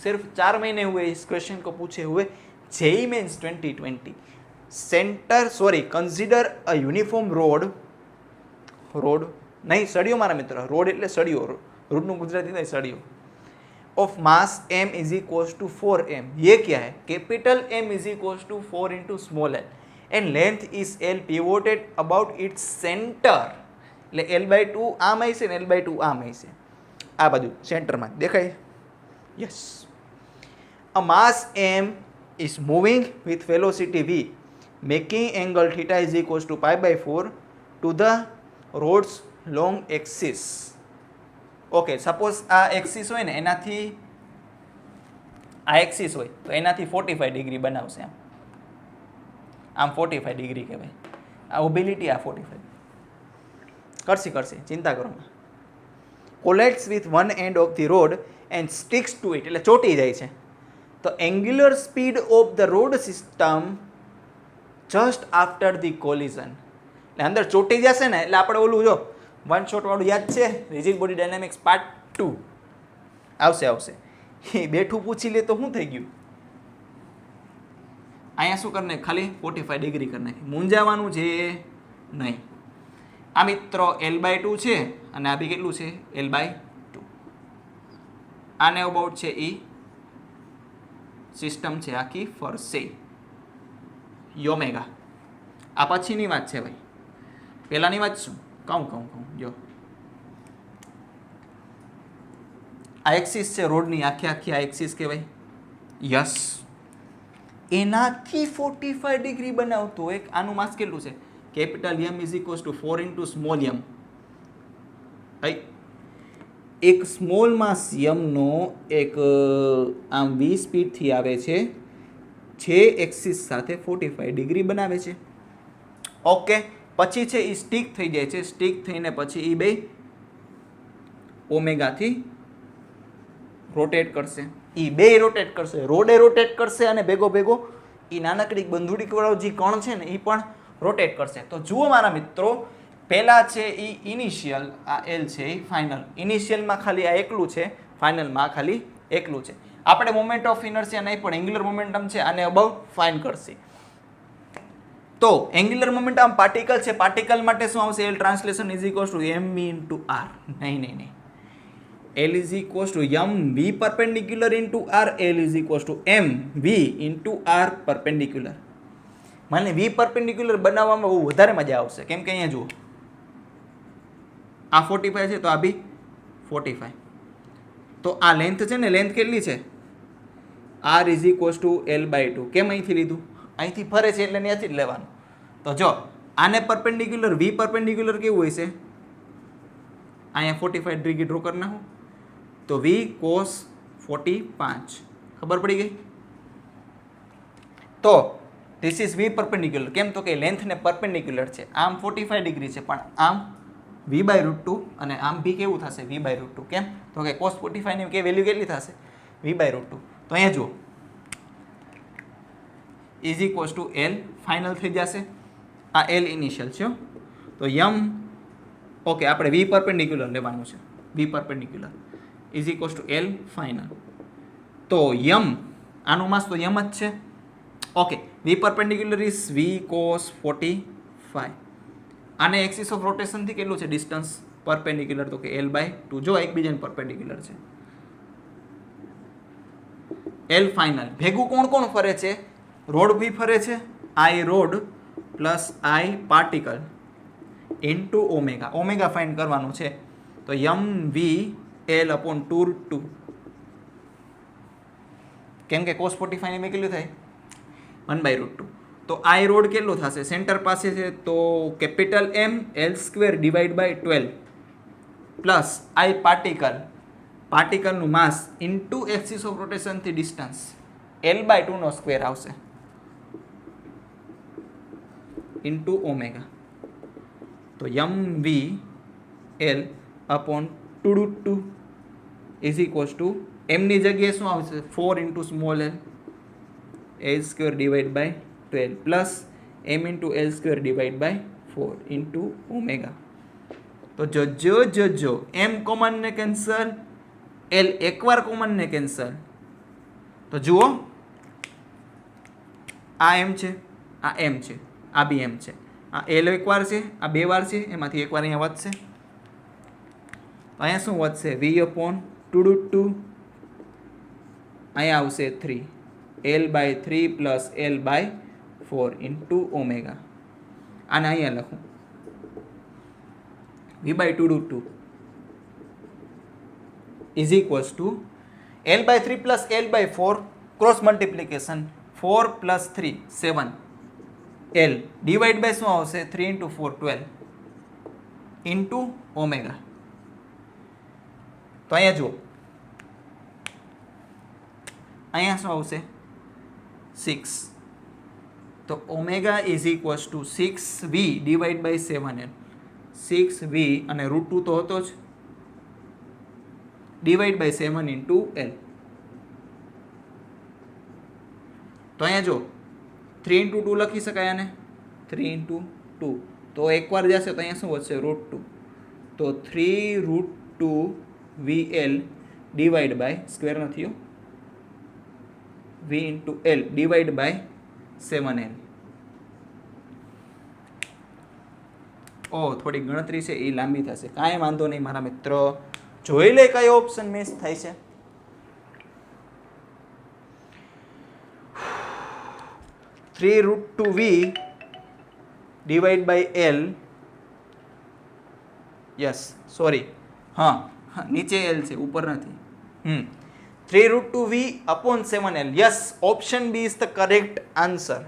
सिर्फ 4 महीने हुए इस क्वेश्चन को पूछे हुए। JEE Mains 2020 centre, sorry, consider a uniform rod नहीं सड़ियो मारा मित्र, रोड એટલે સળિયો, રોડ નું ગુજરાતી થાય સળિયો, of mass m is equals to 4m। ये क्या है? Capital M is equals to 4 into small l and length is l pivoted about its centre. એટલે l/2 આમ આવી છે ને l/2 આમ આવી છે, આ બાજુ સેન્ટરમાં દેખાય? Yes. A mass m is moving with velocity v, making angle theta is equals to pi/4 to the rod's long axis. Okay, suppose આ એક્સિસ હોય ને, એનાથી આ એક્સિસ હોય તો એનાથી 45 ડિગ્રી બનાવશે, આમ 45 ડિગ્રી કહેવાય। આ ઓબિલિટી, આ 45 કરશે, ચિંતા કરો ના। Collides with one end of the rod and sticks to it, એટલે ચોટી જાય છે। તો angular speed of the rod system just after the collision, એટલે અંદર ચોટી જશે ને, એટલે આપણે ઓલું જો વન શોટ વાળું યાદ છે, રિજિડ બોડી ડાયનામિક્સ પાર્ટ 2 આવશે। એ બેઠું પૂછી લે તો શું થઈ ગયું? અહીંયા શું કરને, ખાલી 45 ડિગ્રી કરી નાખી, મૂંઝાવાનું છે નહીં। આ મિત્રો l/2 છે અને આ બી કેટલું છે? l/2। આને અબાઉટ છે એ સિસ્ટમ છે, આખી ફરશે ઓમેગા। આ પછીની વાત છે ભાઈ, પહેલાની વાત શું કહું જો, આ એક્સિસ છે રોડની, આખી આ એક્સિસ કહેવાય। યસ, એનાથી 45 ડિગ્રી બનાવતો એક, આનું માસ કેટલું છે? Capital M is equals to 4 into small m। એક સ્મોલ માસ યમનો એક આમ 20 સ્પીડથી આવે છે, જે એક્સિસ સાથે 45 ડિગ્રી બનાવે છે। ઓકે, પછી છે એ સ્ટિક થઈ જાય છે, સ્ટિક થઈને પછી એ બે ઓમેગાથી રોટેટ કરશે, એ બે રોટેટ કરશે, રોડે રોટેટ કરશે અને ભેગો એ નાનકડી બંધુડીવાળો જે કણ છે ને એ પણ રોટેટ કરશે। તો જુઓ મારા મિત્રો, પહેલા છે એ ઇનિશિયલ, આ L છે એ ફાઇનલ। ઇનિશિયલમાં ખાલી આ એકલું છે, ફાઇનલમાં ખાલી એકલું છે। આપણે મોમેન્ટ ઓફ ઇનર્શિયા નહીં પણ એંગ્યુલર મોમેન્ટમ છે, આને અબાઉટ ફાઇન કરશે। તો એંગ્યુલર મોમેન્ટમ પાર્ટિકલ છે, પાર્ટિકલ માટે શું આવશે? L translation is equals two mv into r। નહીં, L is equals two mv perpendicular into r, L is equals two mv into r perpendicular. મને v પરપેન્ડિક્યુલર બનાવવામાં બહુ વધારે મજા આવશે, કેમ કે અહીંયા જુઓ આ 45 છે તો આ બી 45, તો આ લેન્થ છે ને, લેન્થ કેટલી છે? R is equals to L/2. કેમ અહીંથી લીધું? અહીંથી ફરે છે એટલે ત્યાંથી જ લેવાનું. તો જો આને પરપેન્ડિક્યુલર વી પરપેન્ડિક્યુલર કેવું હોય છે? અહીંયા 45 ડિગ્રી ડ્રો કરી નાખો તો વી કોસ 45. ખબર પડી ગઈ? તો ધીસ ઇઝ વી પરપેન્ડિક્યુલર. કેમ તો કે લેન્થને પરપેન્ડિક્યુલર છે. આમ 45 ડિગ્રી છે પણ આમ v/√2 અને આમ બી કેવું થશે? v/√2. કેમ તો કે cos 45 ની કે વેલ્યુ કેટલી થશે? v/√2. તો અહીંયા જુઓ is equals to L final થઈ જશે. આ L ઇનિશિયલ છે. તો યમ ઓકે આપણે વી પરપેન્ડિક્યુલર લેવાનું છે. V perpendicular is equals to L final. તો યમ આનું માસ તો યમ જ છે. Okay v perpendicular is v cos 45. આને એક્સિસ ઓફ રોટેશન થી કેટલું છે ડિસ્ટન્સ પરપેન્ડિક્યુલર? તો કે L/2. જો એકબીજાને પરપેન્ડિક્યુલર છે. L ફાઇનલ ભેગું કોણ કોણ ફરે છે? રોડ બી ફરે છે. I road plus I particle into omega. Omega find કરવાનું છે. તો યમ વી L અપોન 2√2. કેમ કે cos 45 ની મેં કેટલું થાય? 1/√2. તો I રોડ કેટલું થશે? સેન્ટર પાસે છે તો capital M L² divide by 12 plus I particle પાર્ટિકલનું માસ ઇન્ટુ એક્સિસ ઓફ રોટેશનથી ડિસ્ટન્સ L/2 નો સ્ક્વેર આવશે ઇન્ટુ ઓમેગા. તો યમ v L upon 2√2 is equals to એમની જગ્યાએ શું આવશે? 4 into small l L² divide by 12 plus m into L² divide by 4 into omega. તો જો m કોમન ને કેન્સલ, L એકવાર કોમન ને કેન્સલ. તો જુઓ આ m છે, આ m છે, આ બી m છે. આ L એકવાર છે, આ બે વાર છે, એમાંથી એકવાર અહીંયા વધશે. તો અહીંયા શું વધશે? v upon 2√2. અહીંયા આવશે 3 L/3 plus L/4 into omega. આને અહીંયા લખું v/2√2 is equals to L/3 plus L/4 cross multiplication 4 plus 3 7 L divide by શું આવશે? 3 ઇન્ટુ 4 12 ઇન્ટુ ઓમેગા. તો અહીંયા જુઓ અહીંયા શું આવશે? 6. તો omega is equals to 6v divide by 7l. 6v અને √2 તો હતો જ ડિવાઈડ બાય 7 ઇન્ટુ l. તો અહીંયા જો 3 ઇન્ટુ 2 લખી શકાય આને 3 ઇન્ટુ 2. તો એકવાર જશે તો અહીંયા શું વધશે? √2. તો 3√2vl ડિવાઈડ બાય સ્ક્વેર નથી v into l divide by 7l. થોડી ગણતરી છે એ લાંબી થશે, કાંઈ વાંધો નહીં મારા મિત્રો. જોઈ લે કયો ઓપ્શન મિસ થાય છે. √2v divide by l. Yes sorry, હા નીચે l છે ઉપર નથી. 3√2v upon 7l. Yes, option B is the correct answer.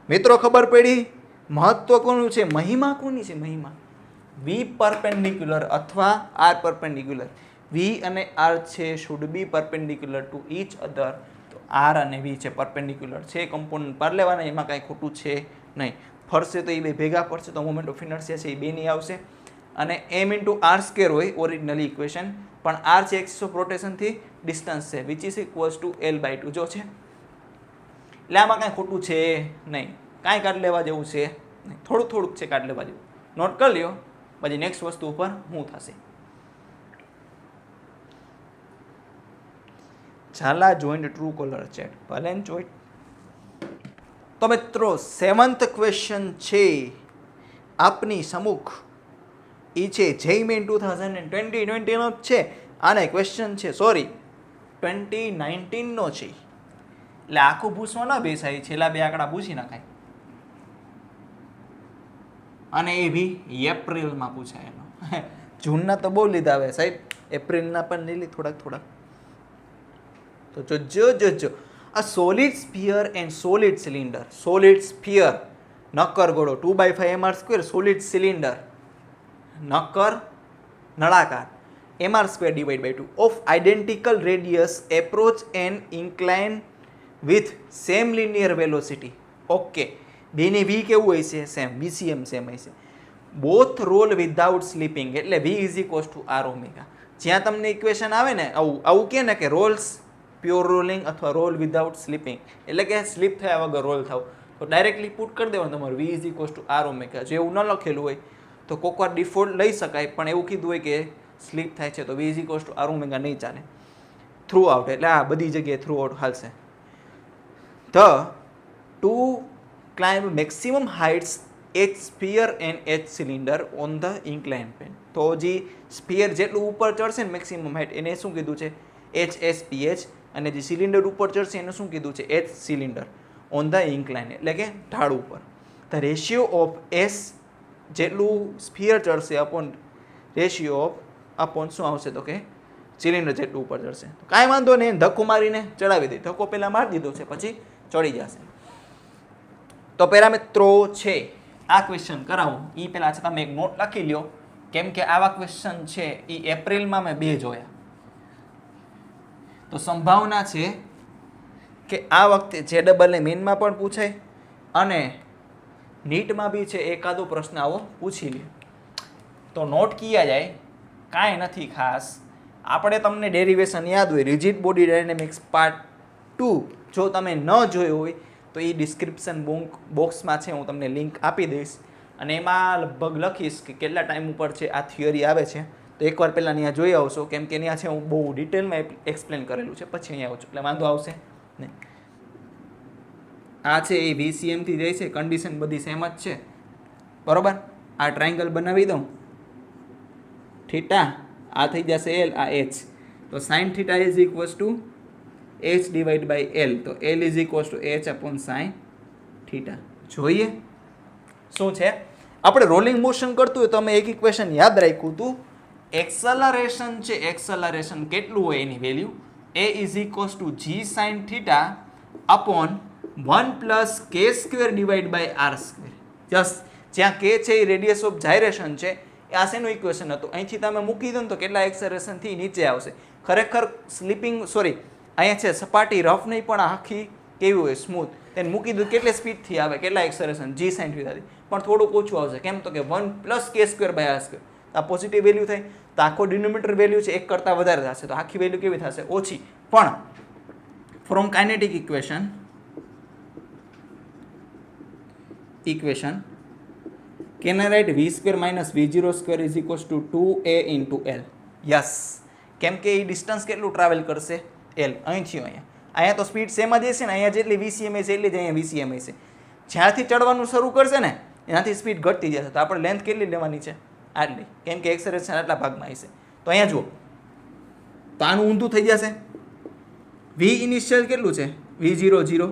મિત્રો ખબર પડી? મહત્વ કોનું છે? મહિમા કોની છે? મહિમા v પરપેન્ડિક્યુલર અથવા r પરપેન્ડિક્યુલર. v અને r છે should be perpendicular to each other. તો r અને v છે પરપેન્ડિક્યુલર છે, કમ્પોનન્ટ પર લેવાના, એમાં કાંઈ ખોટું છે નહીં. ફરશે તો એ બે ભેગા પડશે તો મોમેન્ટ ઓફ ઇનર્શિયા છે એ બે ની આવશે. અને m ઇન્ટુ r² હોય ઓરિજિનલી ઇક્વેશન, પણ r છે એક્સિસ ઓફ રોટેશનથી ડિસ્ટન્સ છે which is equals to L/2 જો છે. એટલે આમાં કાંઈ ખોટું છે નહીં, કાંઈ કાઢ લેવા જેવું છે નહીં, થોડુંક છે કાઢ લેવા જેવું. નોટ કરી લ્યો, પછી નેક્સ્ટ વસ્તુ ઉપર શું થશે. ઝાલા જોઈન્ટ ટ્રુ કોલર ચેટ ભલે જોઈન્ટ. તો મિત્રો 7th ક્વેશ્ચન છે આપની સમુખ, એ છે JEE 2020 નો છે. આને ક્વેશ્ચન છે સોરી 2019 નો છે, એટલે આખું પૂછવા ના બેસાય, છેલ્લા બે આંકડા પૂછી નાખાય. અને એ બી એપ્રિલમાં પૂછાયેલો. જૂનના તો બહુ લીધા આવે સાહેબ, એપ્રિલના પણ લઈ લી થોડાક. તો જોજો a solid sphere and solid cylinder. Solid sphere નક્કર ગોળો 2/5 mr², solid cylinder નક્કર નળાકાર mr² divided by 2 of identical radius approach and incline with same linear velocity. Okay, બેની v કેવું હોય છે? સેમ, BCM સેમ હોય છે. બોથ રોલ વિધાઉટ સ્લીપિંગ, એટલે v is equals to r omega. જ્યાં તમને ઇક્વેશન આવે ને આવું કહે ને કે રોલ્સ પ્યોર રોલિંગ અથવા રોલ વિધાઉટ સ્લીપિંગ, એટલે કે સ્લીપ થયા વગર રોલ થાવ, તો ડાયરેક્ટલી પુટ કરી દેવાનું તમારું v is equals to r omega. જો એવું ન લખેલું હોય તો કોઈક વાર ડિફોલ્ટ લઈ શકાય, પણ એવું કીધું હોય કે સ્લીપ થાય છે તો v is equals to r omega નહીં ચાલે. થ્રુ આઉટ એટલે આ બધી જગ્યાએ થ્રુ આઉટ હાલશે. The two climb maximum heights H sphere and H cylinder on the incline plane. તો જે સ્પિયર જેટલું ઉપર ચડશે ને મેક્સિમમ હાઇટ, એને શું કીધું છે? HSPH. અને જે સિલિન્ડર ઉપર ચડશે એને શું કીધું છે? H cylinder on the incline, એટલે કે ઢાળ ઉપર. ધ રેશિયો ઓફ એસ જેટલું spear ચડશે upon ratio of upon શું આવશે? તો કે સિલિન્ડર જેટલું ઉપર ચડશે. તો કાંઈ વાંધો નહીં, ધક્કો મારીને ચડાવી દે. ધક્કો પહેલાં મારી દીધો છે, પછી ચડી જશે. તો પહેલાં મિત્રો છે આ ક્વેશ્ચન કરાવું એ પહેલાં છે તમે એક નોટ લખી લ્યો, કેમ કે આવા ક્વેશ્ચન છે એ એપ્રિલમાં મેં 2 જોયા. તો સંભાવના છે કે આ વખતે JEE મેઇનમાં પણ પૂછાય અને નીટમાં બી છે એકાદો પ્રશ્ન આવો પૂછી લે. તો નોટ કિયા જાય, કાંઈ નથી ખાસ. આપણે તમને ડેરિવેશન યાદ હોય, રિજિડ બોડી ડાયનેમિક્સ પાર્ટ 2 જો તમે ન જોયો હોય તો એ ડિસ્ક્રિપ્શન બોક્સમાં છે, હું તમને લિંક આપી દઈશ. અને એમાં લગભગ લખીશ કે કેટલા ટાઈમ ઉપર છે આ થિયરી આવે છે. તો એકવાર પહેલાં ત્યાં જોઈ આવશો, કેમ કે ત્યાં છે હું બહુ ડિટેલમાં એક્સપ્લેન કરેલું છે, પછી અહીંયા આવું છું એટલે વાંધો આવશે નહીં. આ છે એ VCMથી જાય છે, કન્ડિશન બધી સેમ જ છે, બરાબર. આ ટ્રાયંગલ બનાવી દઉં, થીટા આ થઈ જશે L, આ H. તો sine theta is equals to H divide by L. તો L is equals to H upon sine theta. જોઈએ શું છે. આપણે રોલિંગ મોશન કરતું હોય તો અમે એક ઇક્વેશન યાદ રાખ્યું હતું. એક્સલરેશન છે, એક્સલરેશન કેટલું હોય એની value A is equals to G sine theta upon 1 plus k square divide by R square. Just જ્યાં કે છે એ રેડિયસ ઓફ જાયરેશન છે, આ શેનું ઇક્વેશન હતું? અહીંથી તમે મૂકી દો ને તો કેટલા એક્સલરેશનથી નીચે આવશે. ખરેખર સ્લીપિંગ અહીંયા છે સપાટી રફ નહીં પણ આખી કેવી હોય? સ્મૂથ. તેને મૂકી દો કેટલી સ્પીડથી આવે, કેટલા એક્સલરેશન? G sign થીટાથી. પણ થોડુંક ઓછું આવશે. કેમ? તો કે 1 plus k square by R square. આ પોઝિટિવ વેલ્યુ થાય તો આખો ડિનોમિનેટર વેલ્યુ છે 1 કરતાં વધારે થશે, તો આખી વેલ્યુ કેવી થશે? ઓછી. પણ from kinetic equation can I write v square minus v0 square is equals to 2a into L? Yes, કેમ કે એ ડિસ્ટન્સ કેટલું ટ્રાવેલ કરશે? L. અહીંથી અહીંયા તો સ્પીડ સેમ જ હશે ને, અહીંયા જેટલી VCM છે એટલી જ અહીંયા VCM છે. જ્યાંથી ચડવાનું શરૂ કરશે ને એનાથી સ્પીડ ઘટતી જશે. તો આપણે લેન્થ કેટલી લેવાની છે? આટલી, કેમ કે એક્સેલરેશન આટલા ભાગમાં હશે. તો અહીંયા જુઓ, તો આનું ઊંધું થઈ જશે. v ઇનિશિયલ કેટલું છે? v0 0.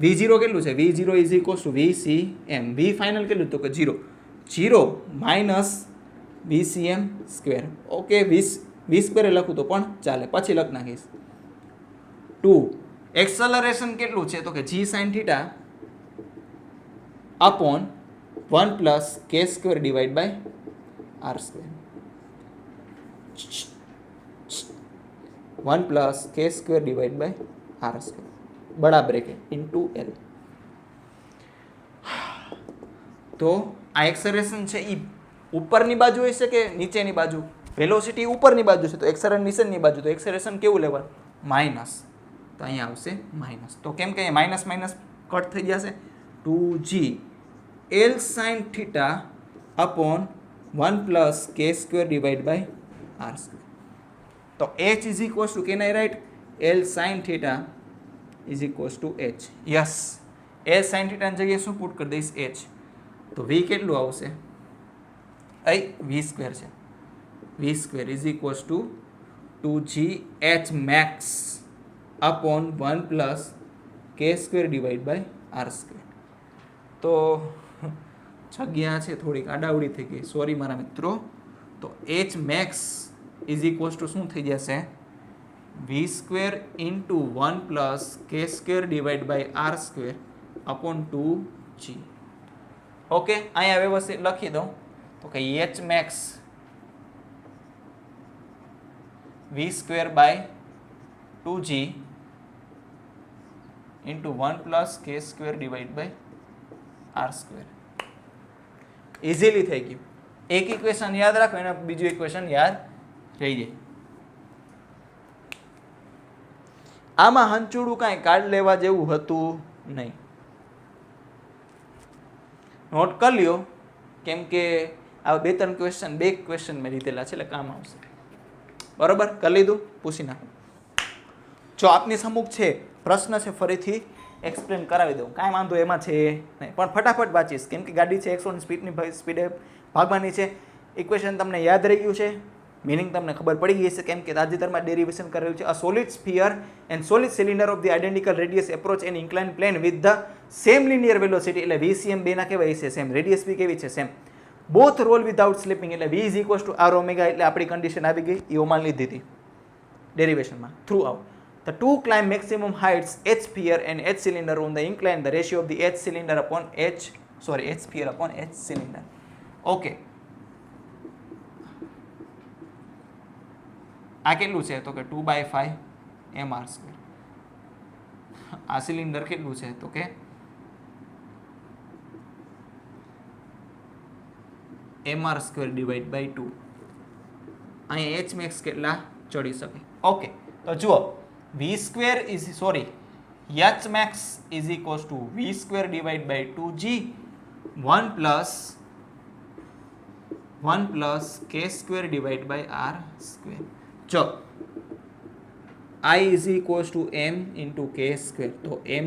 v0 કેટલું છે? v0 is equals two VCM. v final કેટલું? તો કે 0 0 minus VCM square. Okay, v square લખું તો પણ ચાલે, પછી લખ નાખીશ 2. એક્સલરેશન કેટલું છે? તો કે G sine theta upon 1 plus k square divide by R square. 1 plus k square divide by R square બડા બ્રેકેટ ઇન્ટુ L. તો આ એક્સલરેશન છે એ ઉપરની બાજુ હશે કે નીચેની બાજુ? વેલોસિટી ઉપરની બાજુ છે તો એક્સલરેશન નીચેની બાજુ. તો એક્સલરેશન કેવું લેવાનું? માઇનસ. તો અહીંયા આવશે માઇનસ. તો કેમ કે માઇનસ માઇનસ કટ થઈ જશે. 2G L sine theta upon 1 plus k square divide by R square. તો H is equals to, can I write L sine theta is equals to H? Yes, L sine થીટાની જગ્યાએ શું પુટ કરી દઈશ? H. તો V કેટલું આવશે? અહીં V સ્ક્વેર છે. V square is equals to 2G H max upon 1 plus k square divide by R square. તો જગ્યા છે થોડીક આડાવડી થઈ ગઈ, સોરી મારા મિત્રો. તો H max is equals to શું થઈ જશે v square into 1 plus k square divide by R square upon 2g. Okay, અહીંયા વ્યવસ્થિત લખી દઉં તો કે H max v square by 2g into 1 plus k square divide by R square. Easily થઈ ગયું. એક ઇક્વેશન યાદ રાખો અને બીજું ઇક્વેશન યાદ રહી જાય. આમાં હંચુડું કાંઈ કાર્ડ લેવા જેવું હતું નહીં. નોટ કરી લ્યો, કેમ કે આ 2-3 ક્વેશ્ચન 2 ક્વેશ્ચન મેં લીધેલા છે એટલે કામ આવશે. બરોબર, કરી લીધું, પૂછી નાખો. જો આપની સમુખ છે, પ્રશ્ન છે, ફરીથી એક્સપ્લેન કરાવી દઉં, કાંઈ વાંધો એમાં છે નહીં, પણ ફટાફટ વાંચીશ કેમ કે ગાડી છે 100 સ્પીડે ભાગવાની છે. ઇક્વેશન તમને યાદ રહી ગયું છે, મીનિંગ તમને ખબર પડી ગઈ છે કેમ કે તાજેતરમાં ડેરિવેશન કરેલું છે. A solid sphere and solid cylinder of the identical radius approach an incline plane with the same linear velocity, એટલે VCM બેના કેવાય છે સેમ, રેડિયસ બી કેવી છે same, both roll without slipping, એટલે V is equals to R omega, એટલે આપણી કન્ડિશન આવી ગઈ, એ ઓમાન લીધી હતી ડેરિવેશનમાં throughout. The two climb maximum heights H sphere and H cylinder on the incline. The ratio of the H cylinder upon H sphere upon H cylinder. Okay. આ કેટલું છે તો કે 2/5 mr સ્ક્વેર. આ સિલિન્ડર કેટલું છે તો કે mr સ્ક્વેર ડિવાઈડ બાય 2. અહીંયા h max કેટલા ચડી શકે. ઓકે, તો જુઓ v square is h max is equals to v square divided by 2g 1 plus k square divided by r square. જો I is equals to m into k square, તો m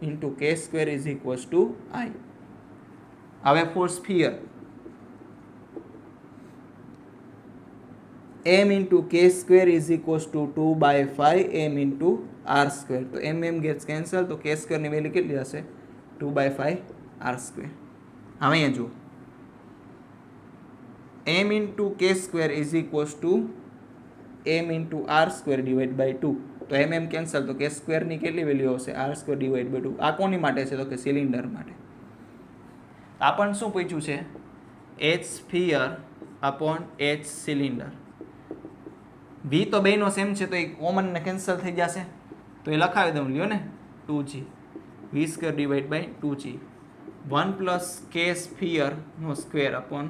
into k square is equals to I. હવે for sphere m into k square is equals to 2/5 m into r square. તો m gets cancel, તો k square ની વેલ્યુ કેટલી હશે 2/5 r square. હવે અહીંયા જુઓ m into k square is equals to m into r square divided by 2. તો m કેન્સલ, તો k square ની કેટલી વેલ્યુ હશે r square divided by 2. આ કોની માટે છે તો કે સિલિન્ડર માટે. આપણને શું પૂછ્યું છે h sphere upon h cylinder. v તો બેનો સેમ છે તો એ કોમન ને કેન્સલ થઈ જશે, તો એ લખાવી દઉં લ્યો ને 2g v square divide by 2g 1 plus k sphere નો square upon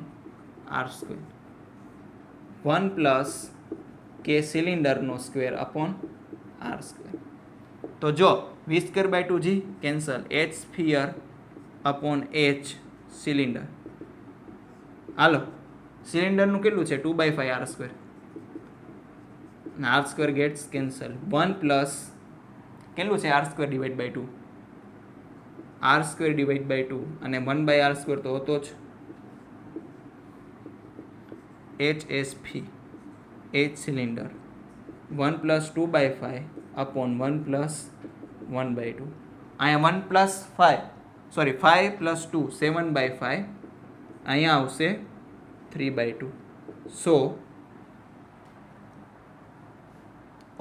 r square 1 plus k cylinder નો સ્ક્વેર અપોન r સ્ક્વેર. તો જો v square by 2g cancel, h sphere upon h cylinder. હાલો, સિલિન્ડરનું કેટલું છે 2/5 r square, r square gets cancel. 1 plus કેટલું છે r square divide by 2, r square divide by 2 અને 1/r સ્ક્વેર તો હતો જ. hsp h cylinder 1 plus 2/5 upon 1 plus 1/2. અહીંયા 1 પ્લસ 5 પ્લસ 2 7/5, અહીંયા આવશે 3/2. સો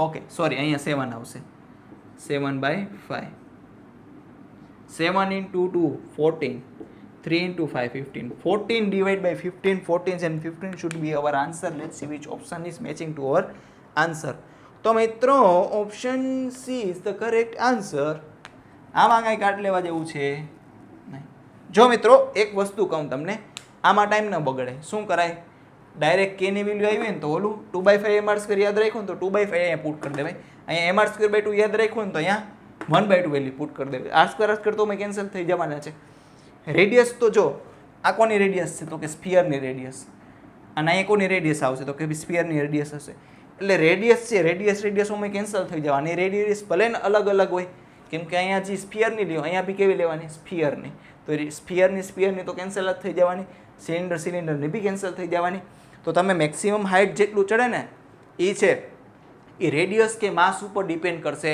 ઓકે અહીંયા 7 આવશે 7/5. 7 into 2 14, 3 into 5 15. 14 divided by 15, 14 and 15 should be our answer. Let's see which option is matching to our answer. તો મિત્રો option she is the correct answer. આમાં કાંઈ કાઢ લેવા જેવું છે નહીં. જો મિત્રો એક વસ્તુ કહું તમને, આમાં ટાઈમ ન બગડે, શું કરાય, ડાયરેક્ટ કે ની વેલ્યુ આવી હોય ને તો ઓલું 2/5 mr સ્ક્વેર યાદ રાખ્યું ને તો 2/5 અહીંયા પુટ કરી દેવાય. અહીંયા mr સ્ક્વેર બાય 2 યાદ રાખ્યું ને તો અહીંયા 1/2 વેલ્યુ પુટ કરી દેવાય. r સ્ક્વેર તો મેં કેન્સલ થઈ જવાના છે. રેડિયસ તો જો આ કોની રેડિયસ છે તો કે સ્ફિયરની રેડિયસ, અને અહીંયા કોની રેડિયસ આવશે તો કે સ્ફિયરની રેડિયસ હશે. એટલે રેડિયસ છે, રેડિયસમાં કેન્સલ થઈ જવાની. રેડિયસ ભલે ને અલગ અલગ હોય, કેમ કે અહીંયા જે સ્ફિયરની લ્યો અહીંયા બી કેવી લેવાની સ્ફિયરની, તો સ્ફિયરની તો કેન્સલ જ થઈ જવાની. સિલિન્ડરની બી કેન્સલ થઈ જવાની. તો તમે મેક્સિમમ હાઇટ જેટલું ચડે ને એ છે એ રેડિયસ કે માસ ઉપર ડિપેન્ડ કરશે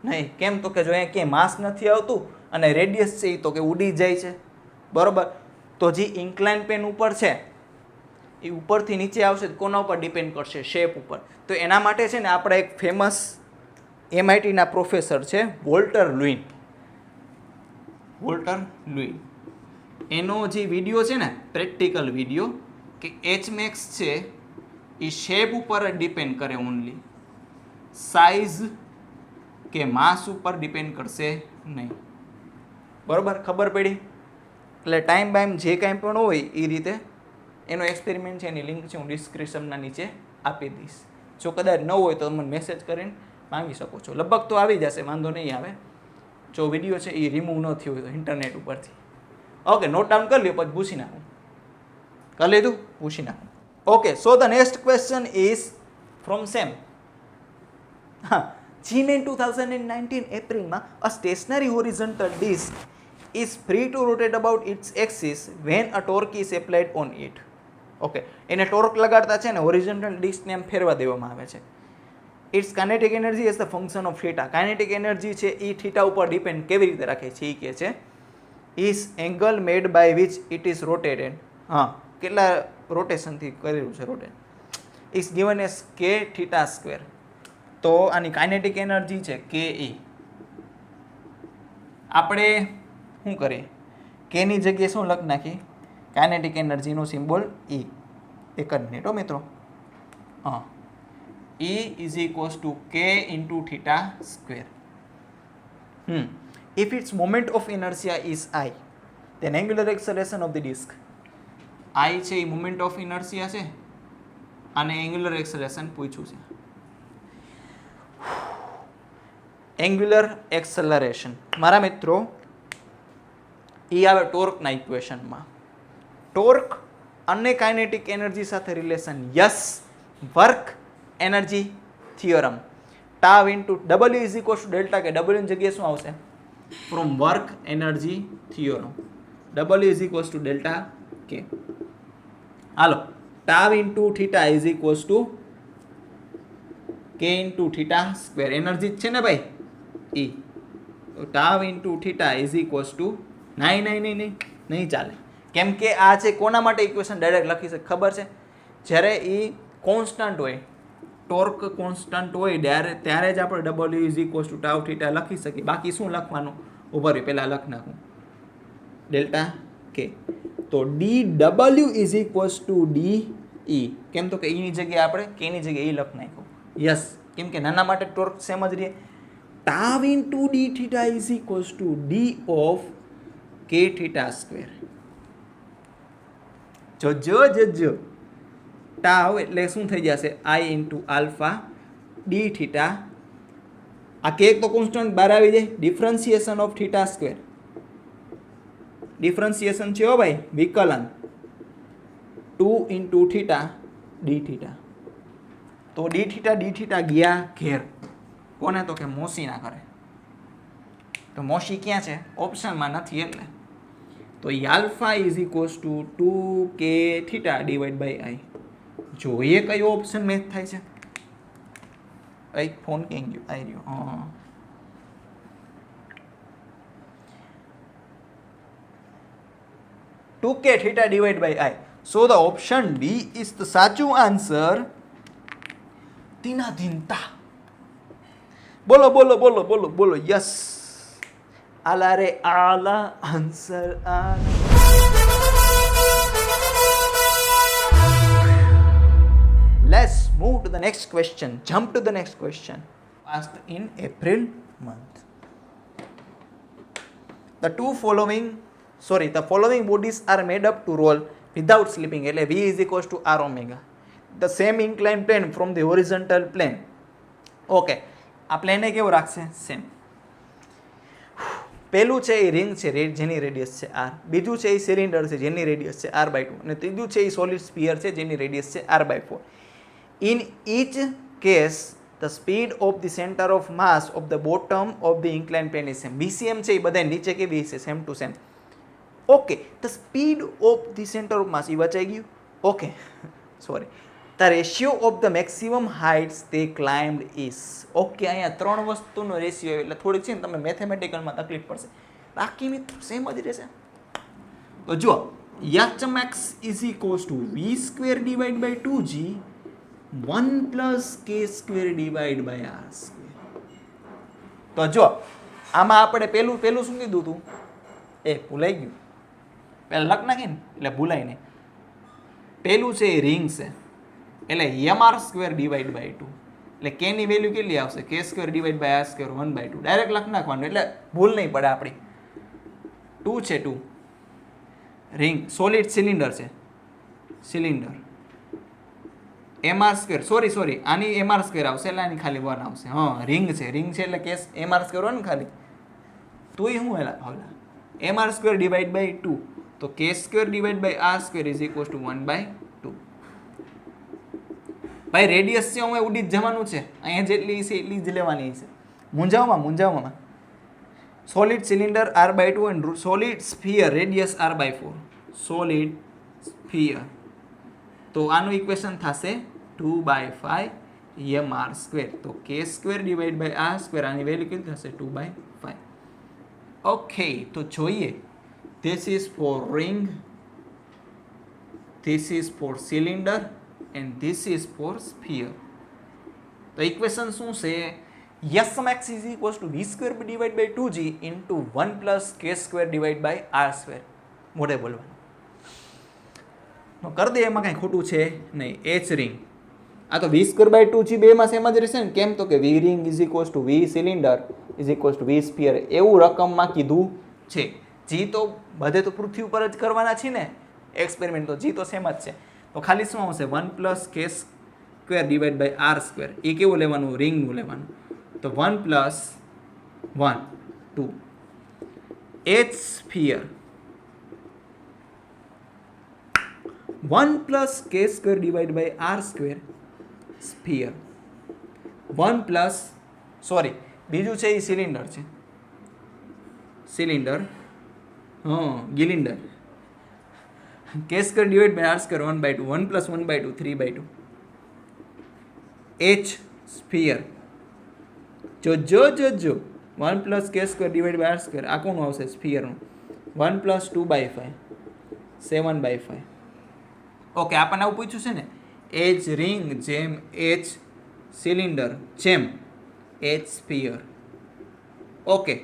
નહીં. કેમ તો કે જો અહીંયા ક્યાંય માસ નથી આવતું અને રેડિયસ છે એ તો કે ઉડી જાય છે, બરાબર. તો જે ઇન્ક્લાઇન પ્લેન ઉપર છે એ ઉપરથી નીચે આવશે તો કોના ઉપર ડિપેન્ડ કરશે? શેપ ઉપર. તો એના માટે છે ને આપણે એક ફેમસ MITના પ્રોફેસર છે વોલ્ટર લુઈન. વોલ્ટર લુઈન એનો જે વિડીયો છે ને પ્રેક્ટિકલ વિડીયો કે Hmax છે એ શેપ ઉપર જ ડિપેન્ડ કરે, ઓનલી સાઇઝ કે માસ ઉપર ડિપેન્ડ કરશે નહીં. બરાબર, ખબર પડી? એટલે ટાઈમ બાઈમ જે કાંઈ પણ હોય એ રીતે એનો એક્સપેરિમેન્ટ છે, એની લિંક છે હું ડિસ્ક્રિપ્શનના નીચે આપી દઈશ. જો કદાચ ન હોય તો મને મેસેજ કરીને માંગી શકો છો. લગભગ તો આવી જશે, વાંધો નહીં આવે. જો વિડીયો છે એ રિમૂવ ન થયો હોય તો ઇન્ટરનેટ ઉપરથી. ઓકે, નોટ ડાઉન કરી લ્યો, પછી પૂછી નાખું. કરી લીધું? પૂછી નાખું. Okay, so the next question is from same. હા, G-MEN 2019 એપ્રિલમાં a stationary horizontal disc is free to rotate about its axis when a torque is applied on it. ઓકે, એને ટોર્ક લગાડતા છે ને હોરિઝોન્ટલ ડિસ્કને એમ ફેરવા દેવામાં આવે છે. It's kinetic energy as the function of theta. Kinetic energy છે એ થીટા ઉપર ડિપેન્ડ કેવી રીતે રાખે છે એ કહે છે. Is angle made by which it is rotated. હા, કેટલા રોટેશનથી કરેલું છે rotate. Is given as K theta square. તો આની કાઇનેટિક એનર્જી છે કે એ. આપણે શું કરીએ? કેની જગ્યાએ શું લખ નાખીએ? કાઇનેટિક એનર્જીનો સિમ્બોલ E. એક જ મિનિટ હો મિત્રો. હા, E is equals to K into theta square. If its moment of inertia is I, then angular acceleration of the disk. I છે એ moment of inertia છે અને angular acceleration પૂછ્યું છે. એંગ્યુલર એક્સલરેશન મારા મિત્રો એ આવે ટોર્કના ઇક્વેશનમાં. ટોર્ક અને કાઇનેટિક એનર્જી સાથે relation. Yes, work energy theorem. Tau into W is equals to delta K. W ની જગ્યાએ શું આવશે? From work energy theorem. W is equals to delta K. હાલો, tau into theta is equals to K into theta square. Energy છે ને ભાઈ E. તો tau into theta is equals to નહીં ચાલે. કેમ કે આ છે કોના માટે ઇક્વેશન ડાયરેક્ટ લખી શકે ખબર છે? જ્યારે એ કોન્સ્ટન્ટ હોય, ટોર્ક કોન્સ્ટન્ટ હોય ત્યારે જ આપણે W is equals two tau theta લખી શકીએ. બાકી શું લખવાનું? ઉભા રહ્યું, પહેલાં લખ નાખું ડેલ્ટા કે. તો dW is equals two DE. કેમ? તો કે E ની જગ્યાએ આપણે K ની જગ્યાએ E લખ નાખ્યું. યસ, કેમ કે નાના માટે ટોર્ક સેમ જ રહે. Tau into D theta is equals two D of K theta square. જોજો ટાવ એટલે શું થઈ જશે? I into alpha D theta. આ કે તો કોન્સ્ટન્ટ બહાર આવી જાય. Differentiation of theta square. Differentiation છે હો ભાઈ, વિકલન 2 ઇન્ટુ થીટા D થીટા. તો D થીટા ગયા ઘેર. કોને? તો કે મોસીના ઘરે. તો મોસી ક્યાં છે? ઓપ્શનમાં નથી એટલે. તો alpha is equals to 2K theta divide by I. જોઈએ કયો ઓપ્શન મેચ થાય છે? એક ફોન ક્યાં ગયો? આવી રહ્યો. હા, two K theta divide by I. So the option D is the સાચું આન્સર. તીનાધીનતા. બોલો બોલો બોલો બોલો બોલો. યસ, આલા રે આલા આન્સર આ. Let's move to the next question. Jump to the next question. Asked in April month. The following bodies are made up to roll without slipping. એટલે V is equals to R omega. The same inclined plane from the horizontal plane. Okay. આ પ્લેન કેવું રાખશે? સેમ. પહેલું છે એ રિંગ છે જેની રેડિયસ છે R. બીજું છે એ સિલિન્ડર છે જેની રેડિયસ છે R/2. અને ત્રીજું છે એ સોલિડ સ્ફિયર છે જેની રેડિયસ છે R/4. In each case, the speed of the center of mass of the bottom of the inclined plane is same. BCM છે એ બધા નીચે કેવી છે? Same to same. Okay, the speed of the center of mass એ વચાઈ ગયું. Okay, sorry. The ratio of the maximum heights they climbed is. Okay, અહીંયા ત્રણ વસ્તુનો રેશિયો એટલે થોડીક છે ને તમે મેથેમેટિકલમાં તકલીફ પડશે. બાકી મિત્રો સેમ જ રહેશે. તો જુઓ, H max is equals to v square divide by 2g 1 plus k square divide by r square. तो जो આમાં આપણે પેલું શું કીધું હતું? એ ભૂલાઈ ગયું. પહેલાં લખ નાખીને એટલે ભૂલાય નહીં. પેલું છે એ રિંગ છે એટલે એમઆર સ્ક્વેર ડિવાઈડ બાય 2 એટલે કે ની વેલ્યુ કેટલી આવશે? K square divide by R square 1/2. Direct લખ નાખવાનું એટલે ભૂલ નહીં પડે આપણી. 2 છે 2. રિંગ સોલિડ સિલિન્ડર છે. સિલિન્ડર એમઆર સ્ક્વેર સોરી આની એમઆર સ્ક્વેર આવશે એટલે આની ખાલી 1 આવશે. હા રિંગ છે એટલે કેસ એમઆર સ્ક્વેર 1 ખાલી. તોય શું એલા એમઆર સ્ક્વેર ડિવાઈડ બાય 2 તો કે square divide by R square is equals to 1/2. ભાઈ રેડિયસ છે હું ઉડી જ જવાનું છે. અહીંયા જેટલી છે એટલી જ લેવાની છે. મૂંઝાવમાં solid cylinder r/2 and solid sphere radius r/4. Solid sphere તો આનું ઇક્વેશન થશે 2/5 mr સ્ક્વેર. તો કે square divide by R square આની વેલ્યુ કેટલી થશે? 2/5. ઓકે તો જોઈએ. This is for ring, this is for cylinder and this is for sphere. તો ઇક્વેશન શું છે? s max is equals to v square divided by 2g into 1 plus k square divided by r square. મોઢે બોલવાનું. કરી દે, એમાં કાંઈ ખોટું છે નહીં. h ring આ તો v square by 2g બેમાં સેમ જ રહેશે ને. કેમ? તો કે v ring is equals to v cylinder is equals to v sphere એવું રકમમાં કીધું છે. g તો બધે તો પૃથ્વી ઉપર જ કરવાના છે ને એક્સપેરિમેન્ટ, તો g તો સેમ જ છે. તો ખાલી શું આવશે? 1 plus k square divide by R square. એ કેવું લેવાનું? રિંગનું લેવાનું. તો 1 plus 1 2 H sphere 1 plus k square divide by R square sphere 1 plus બીજું છે એ સિલિન્ડર છે. સિલિન્ડર ગિલિન્ડર k square divided by r square 1/2 1 plus 1/2 3/2 h sphere જો 1 plus k square divided by r square આ કોનું આવશે? સ્ફિયર નું. 1 plus 2/5 7/5. ઓકે આપણને આવું પૂછ્યું છે ને h ring જેમ h સિલિન્ડર જેમ h સ્ફિયર. ઓકે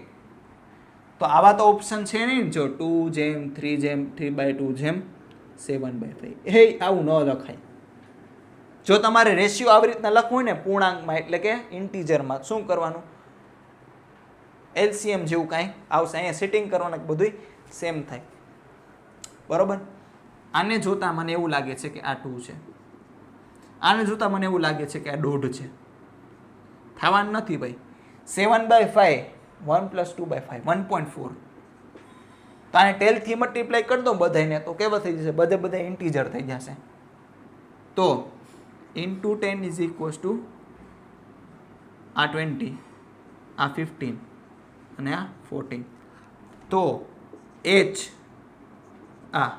તો આવા તો ઓપ્શન છે નહીં. જો 2 જેમ 3 જેમ 3/2 જેમ 7/5 હે આવું ન લખાય. જો તમારે રેશિયો આવી રીતના લખવું હોય ને પૂર્ણાંકમાં એટલે કે ઇન્ટીજરમાં, શું કરવાનું? એલસીએમ જેવું કાંઈ આવશે. અહીંયા સેટિંગ કરવાનું બધું સેમ થાય. બરોબર. આને જોતા મને એવું લાગે છે કે આ 2 છે. આને જોતા મને એવું લાગે છે કે આ 1.5 છે. થવાનું નથી ભાઈ. 7/5 1 plus 2/5 1.4. તો આને ટેલ થી મલ્ટીપ્લાય કરી દો બધાને તો કેવા થઈ જશે? બધા ઇન્ટીજર થઈ જશે. તો into 10 is equals to આ 20 આ 15 અને આ 14. તો h આ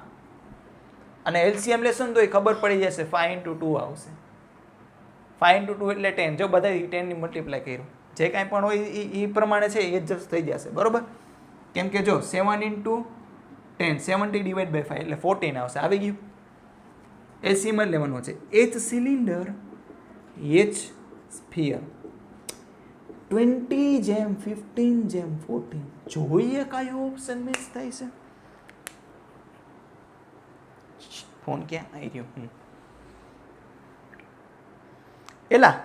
અને એલસીએમ લેશન તો એ ખબર પડી જશે 5 into 2 આવશે. 5 into 2 એટલે 10. જો બધા 10 ની મલ્ટીપ્લાય કર્યું જે કાંઈ પણ હોય એ પ્રમાણે છે એ જ થઈ જશે. બરોબર. કેમ કે જો 7 into 10 70 divided by 5 એટલે 14 આવશે. આવી ગયું. એલસીએમ જ લેવાનો છે. h સિલિન્ડર h સ્ફિયર 20 જેમ 15 જેમ 14. જોઈએ કયો ઓપ્શન મિસ થાય છે. ફોન ક્યાં આવી ગયો? એલા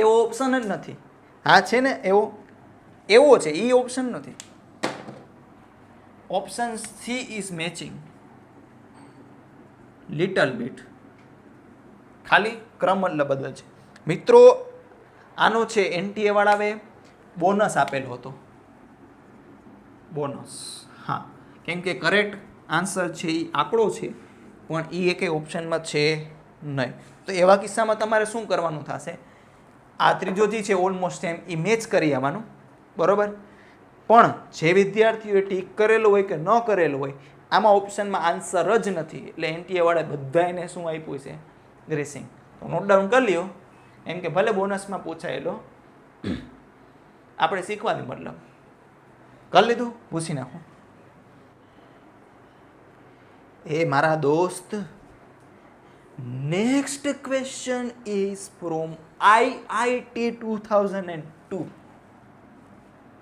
એવો ઓપ્શન જ નથી. હા છે ને એવો છે એ ઓપ્શન નથી. Option she is matching little bit. ખાલી ક્રમ એટલે બદલ છે. મિત્રો આનો છે એનટીએ વાળાએ બોનસ આપેલો હતો. બોનસ હા, કેમ કે કરેક્ટ આન્સર છે એ આંકડો છે પણ એ એકે ઓપ્શનમાં છે નહીં. તો એવા કિસ્સામાં તમારે શું કરવાનું થશે? આ ત્રીજો જે છે ઓલમોસ્ટ સેમ એ મેચ કરી આવવાનું. બરાબર. પણ જે વિદ્યાર્થીઓએ ટીક કરેલું હોય કે ન કરેલું હોય આમાં ઓપ્શનમાં આન્સર જ નથી એટલે એનટીએ વાળા બધાને શું આપ્યું છે? ગ્રેસિંગ. તો નોટ ડાઉન કરી લ્યો. એમ કે ભલે બોનસમાં પૂછાયેલો આપણે શીખવાની મતલબ કરી લીધું. પૂછી નાખો. એ મારા દોસ્ત, next question is from IIT 2002.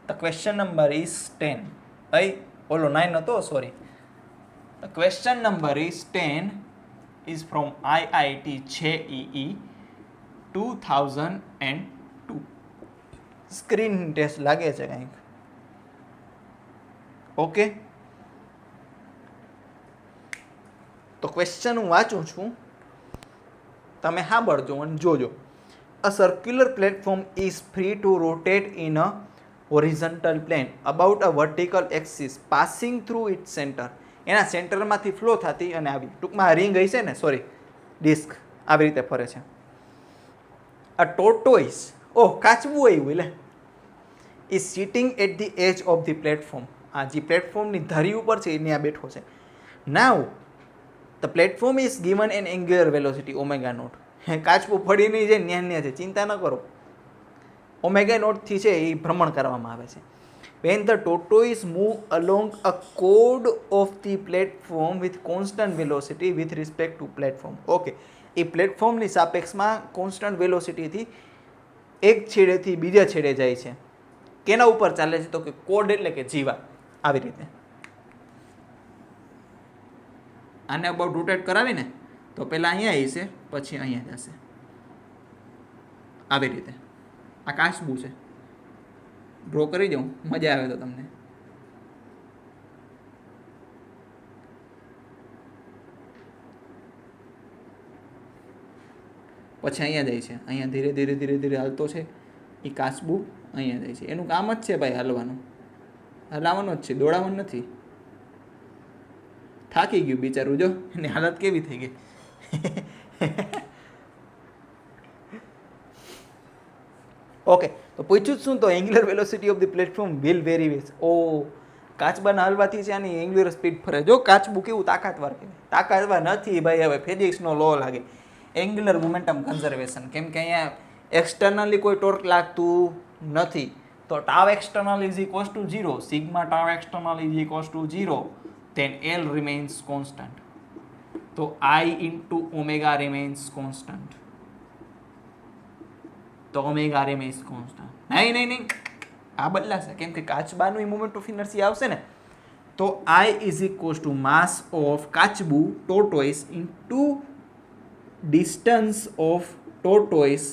The question number is 10. ઓલો 9 હતો, sorry. The question number is 10 is from IIT JEE 2002. Screen test લાગે છે કંઈક. ઓકે, તો ક્વેશ્ચન હું વાંચું છું, તમે સાંભળજો અને જોજો. A circular platform is free to rotate in a horizontal plane about a vertical axis passing through its centre. એના સેન્ટરમાંથી ફ્લો થતી અને આવી ટૂંકમાં રિંગ હઈ છે ને, સોરી ડિસ્ક, આવી રીતે ફરે છે. અ ટોર્ટોઇસ, કાચબું આવ્યું એટલે, is sitting at the edge of the platform. આ જે પ્લેટફોર્મની ધરી ઉપર છે એની આ બેઠો છે. Now the platform is given an angular velocity omega nought. કાચબું ફળી નહીં જાય, ન્યા છે, ચિંતા ન કરો. ઓમેગા નોટથી છે એ ભ્રમણ કરવામાં આવે છે. When the tortoise move along a chord of the platform with constant velocity with respect to platform. Okay, એ પ્લેટફોર્મની સાપેક્ષમાં કોન્સ્ટન્ટ વેલોસિટીથી એક છેડેથી બીજા છેડે જાય છે. કેના ઉપર ચાલે છે? તો કે કોડ એટલે કે જીવા. આવી રીતે આને અબાઉટ રોટેટ કરાવીને તો પહેલાં અહીંયા આવી છે, પછી અહીંયા જશે, આવી રીતે. આ કાચબું છે, ડ્રો કરી દઉં, મજા આવે તો તમને. પછી અહીંયા જાય છે, અહીંયા ધીરે ધીરે ધીરે ધીરે હાલતો છે એ કાચબું, અહીંયા જાય છે. એનું કામ જ છે ભાઈ હાલવાનું, હલાવવાનું જ છે, દોડાવવાનું નથી. થાકી ગયું બિચારું, જો એની હાલત કેવી થઈ ગઈ. ઓકે, તો પૂછ્યું શું? તો angular velocity of the platform will vary ways. કાચબાના હલવાથી છે આની એંગ્યુલર સ્પીડ ફરે. જો કાચબું કેવું તાકાતવાર કહેવાય. તાકાતવાર નથી ભાઈ, હવે ફિઝિક્સનો લો લાગે. એંગ્યુલર મોમેન્ટમ કન્ઝર્વેશન, કેમ કે અહીંયા એક્સટર્નલી કોઈ ટોર્ક લાગતું નથી. તો tau external is equals two 0, sigma tau external is equals two 0, then L remains constant. તો I into omega remains constant. તો ઓમેગા remains constant. નહીં, આ બદલાશે, કેમ કે કાચબાનું મોમેન્ટ ઓફ ઇનર્શિયા આવશે ને. તો I is equals to mass of કાચબુ tortoise into distance of tortoise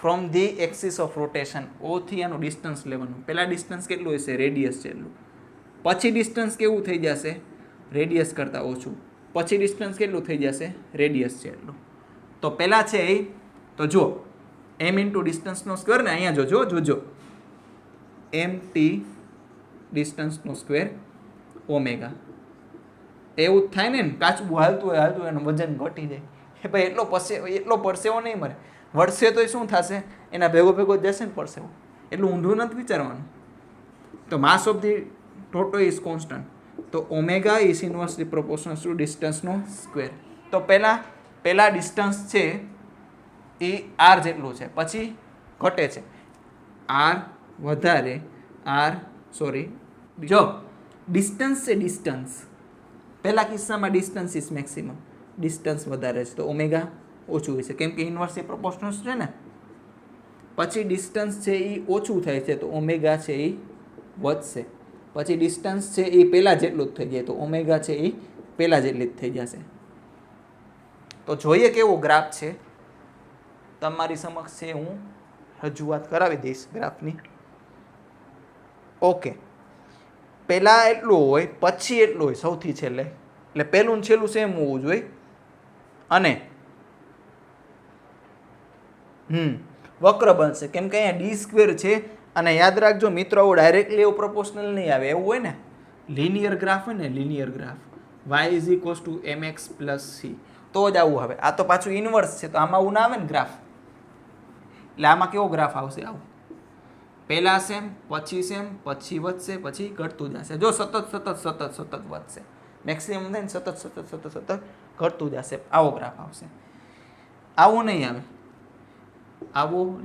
from the axis of rotation. O થી આનું ડિસ્ટન્સ લેવાનું. પહેલા ડિસ્ટન્સ કેટલું હશે? રેડિયસ જેટલું. પછી ડિસ્ટન્સ કેવું થઈ જશે? રેડિયસ કરતાં ઓછું. પછી ડિસ્ટન્સ કેટલું થઈ જશે? રેડિયસ જેટલું. તો પહેલાં છે એ, તો જો એમ ઇન્ટુ ડિસ્ટન્સનો સ્ક્વેર ને, અહીંયા જોજો એમ ટી ડિસ્ટન્સનો સ્ક્વેર ઓમેગા. એવું જ થાય ને, કાચબું હાલતું હોય એનું વજન ઘટી જાય. ભાઈ એટલો પરસેવો નહીં મરે. વળશે તો એ શું થશે? એના ભેગો જશે ને પરસેવો. એટલું ઊંધું નથી વિચારવાનું. તો માસ ઓફ ધી ટોટો ઇઝ કોન્સ્ટન્ટ. તો omega is inversely proportional to ડિસ્ટન્સનો સ્ક્વેર. તો પહેલા ડિસ્ટન્સ છે એ આર જેટલું છે, પછી ઘટે છે આર વધારે જો ડિસ્ટન્સ છે, ડિસ્ટન્સ પહેલા કિસ્સામાં ડિસ્ટન્સ ઇઝ મેક્સિમમ, ડિસ્ટન્સ વધારે છે તો ઓમેગા ઓછું હોય છે, કેમ કે ઇન્વર્સલી પ્રોપોર્શનલ છે ને. પછી ડિસ્ટન્સ છે એ ઓછું થાય છે તો ઓમેગા છે એ વધશે. પછી ડિસ્ટન્સ છે એ પહેલાં જેટલું જ થઈ જાય તો ઓમેગા છે એ પહેલાં જેટલી જ થઈ જશે. તો જોઈએ કેવો ગ્રાફ છે તમારી સમક્ષ છે, હું રજૂઆત કરાવી દઈશ ગ્રાફની. ઓકે, પહેલાં એટલું હોય પછી એટલું હોય સૌથી છેલ્લે, એટલે પહેલું ને છેલ્લું સેમ હોવું જોઈએ. અને વક્ર બનશે કેમ કે અહીંયા ડી સ્ક્વેર છે. અને યાદ રાખજો મિત્રો, આવું ડાયરેક્ટલી એવું પ્રોપોર્શનલ નહીં આવે. એવું હોય ને લિનિયર ગ્રાફ હોય ને, linear graph y is equals two mx plus c, તો જ આવું આવે. આ તો પાછું ઇન્વર્સ છે તો આમાં આવું ના આવે ને ગ્રાફ. એટલે આમાં કેવો ગ્રાફ આવશે? આવું પહેલાં સેમ, પછી સેમ, પછી વધશે, પછી ઘટતું જશે. જો સતત વધશે, મેક્સિમમ થાય ને સતત ઘટતું જશે. આવો ગ્રાફ આવશે. આવું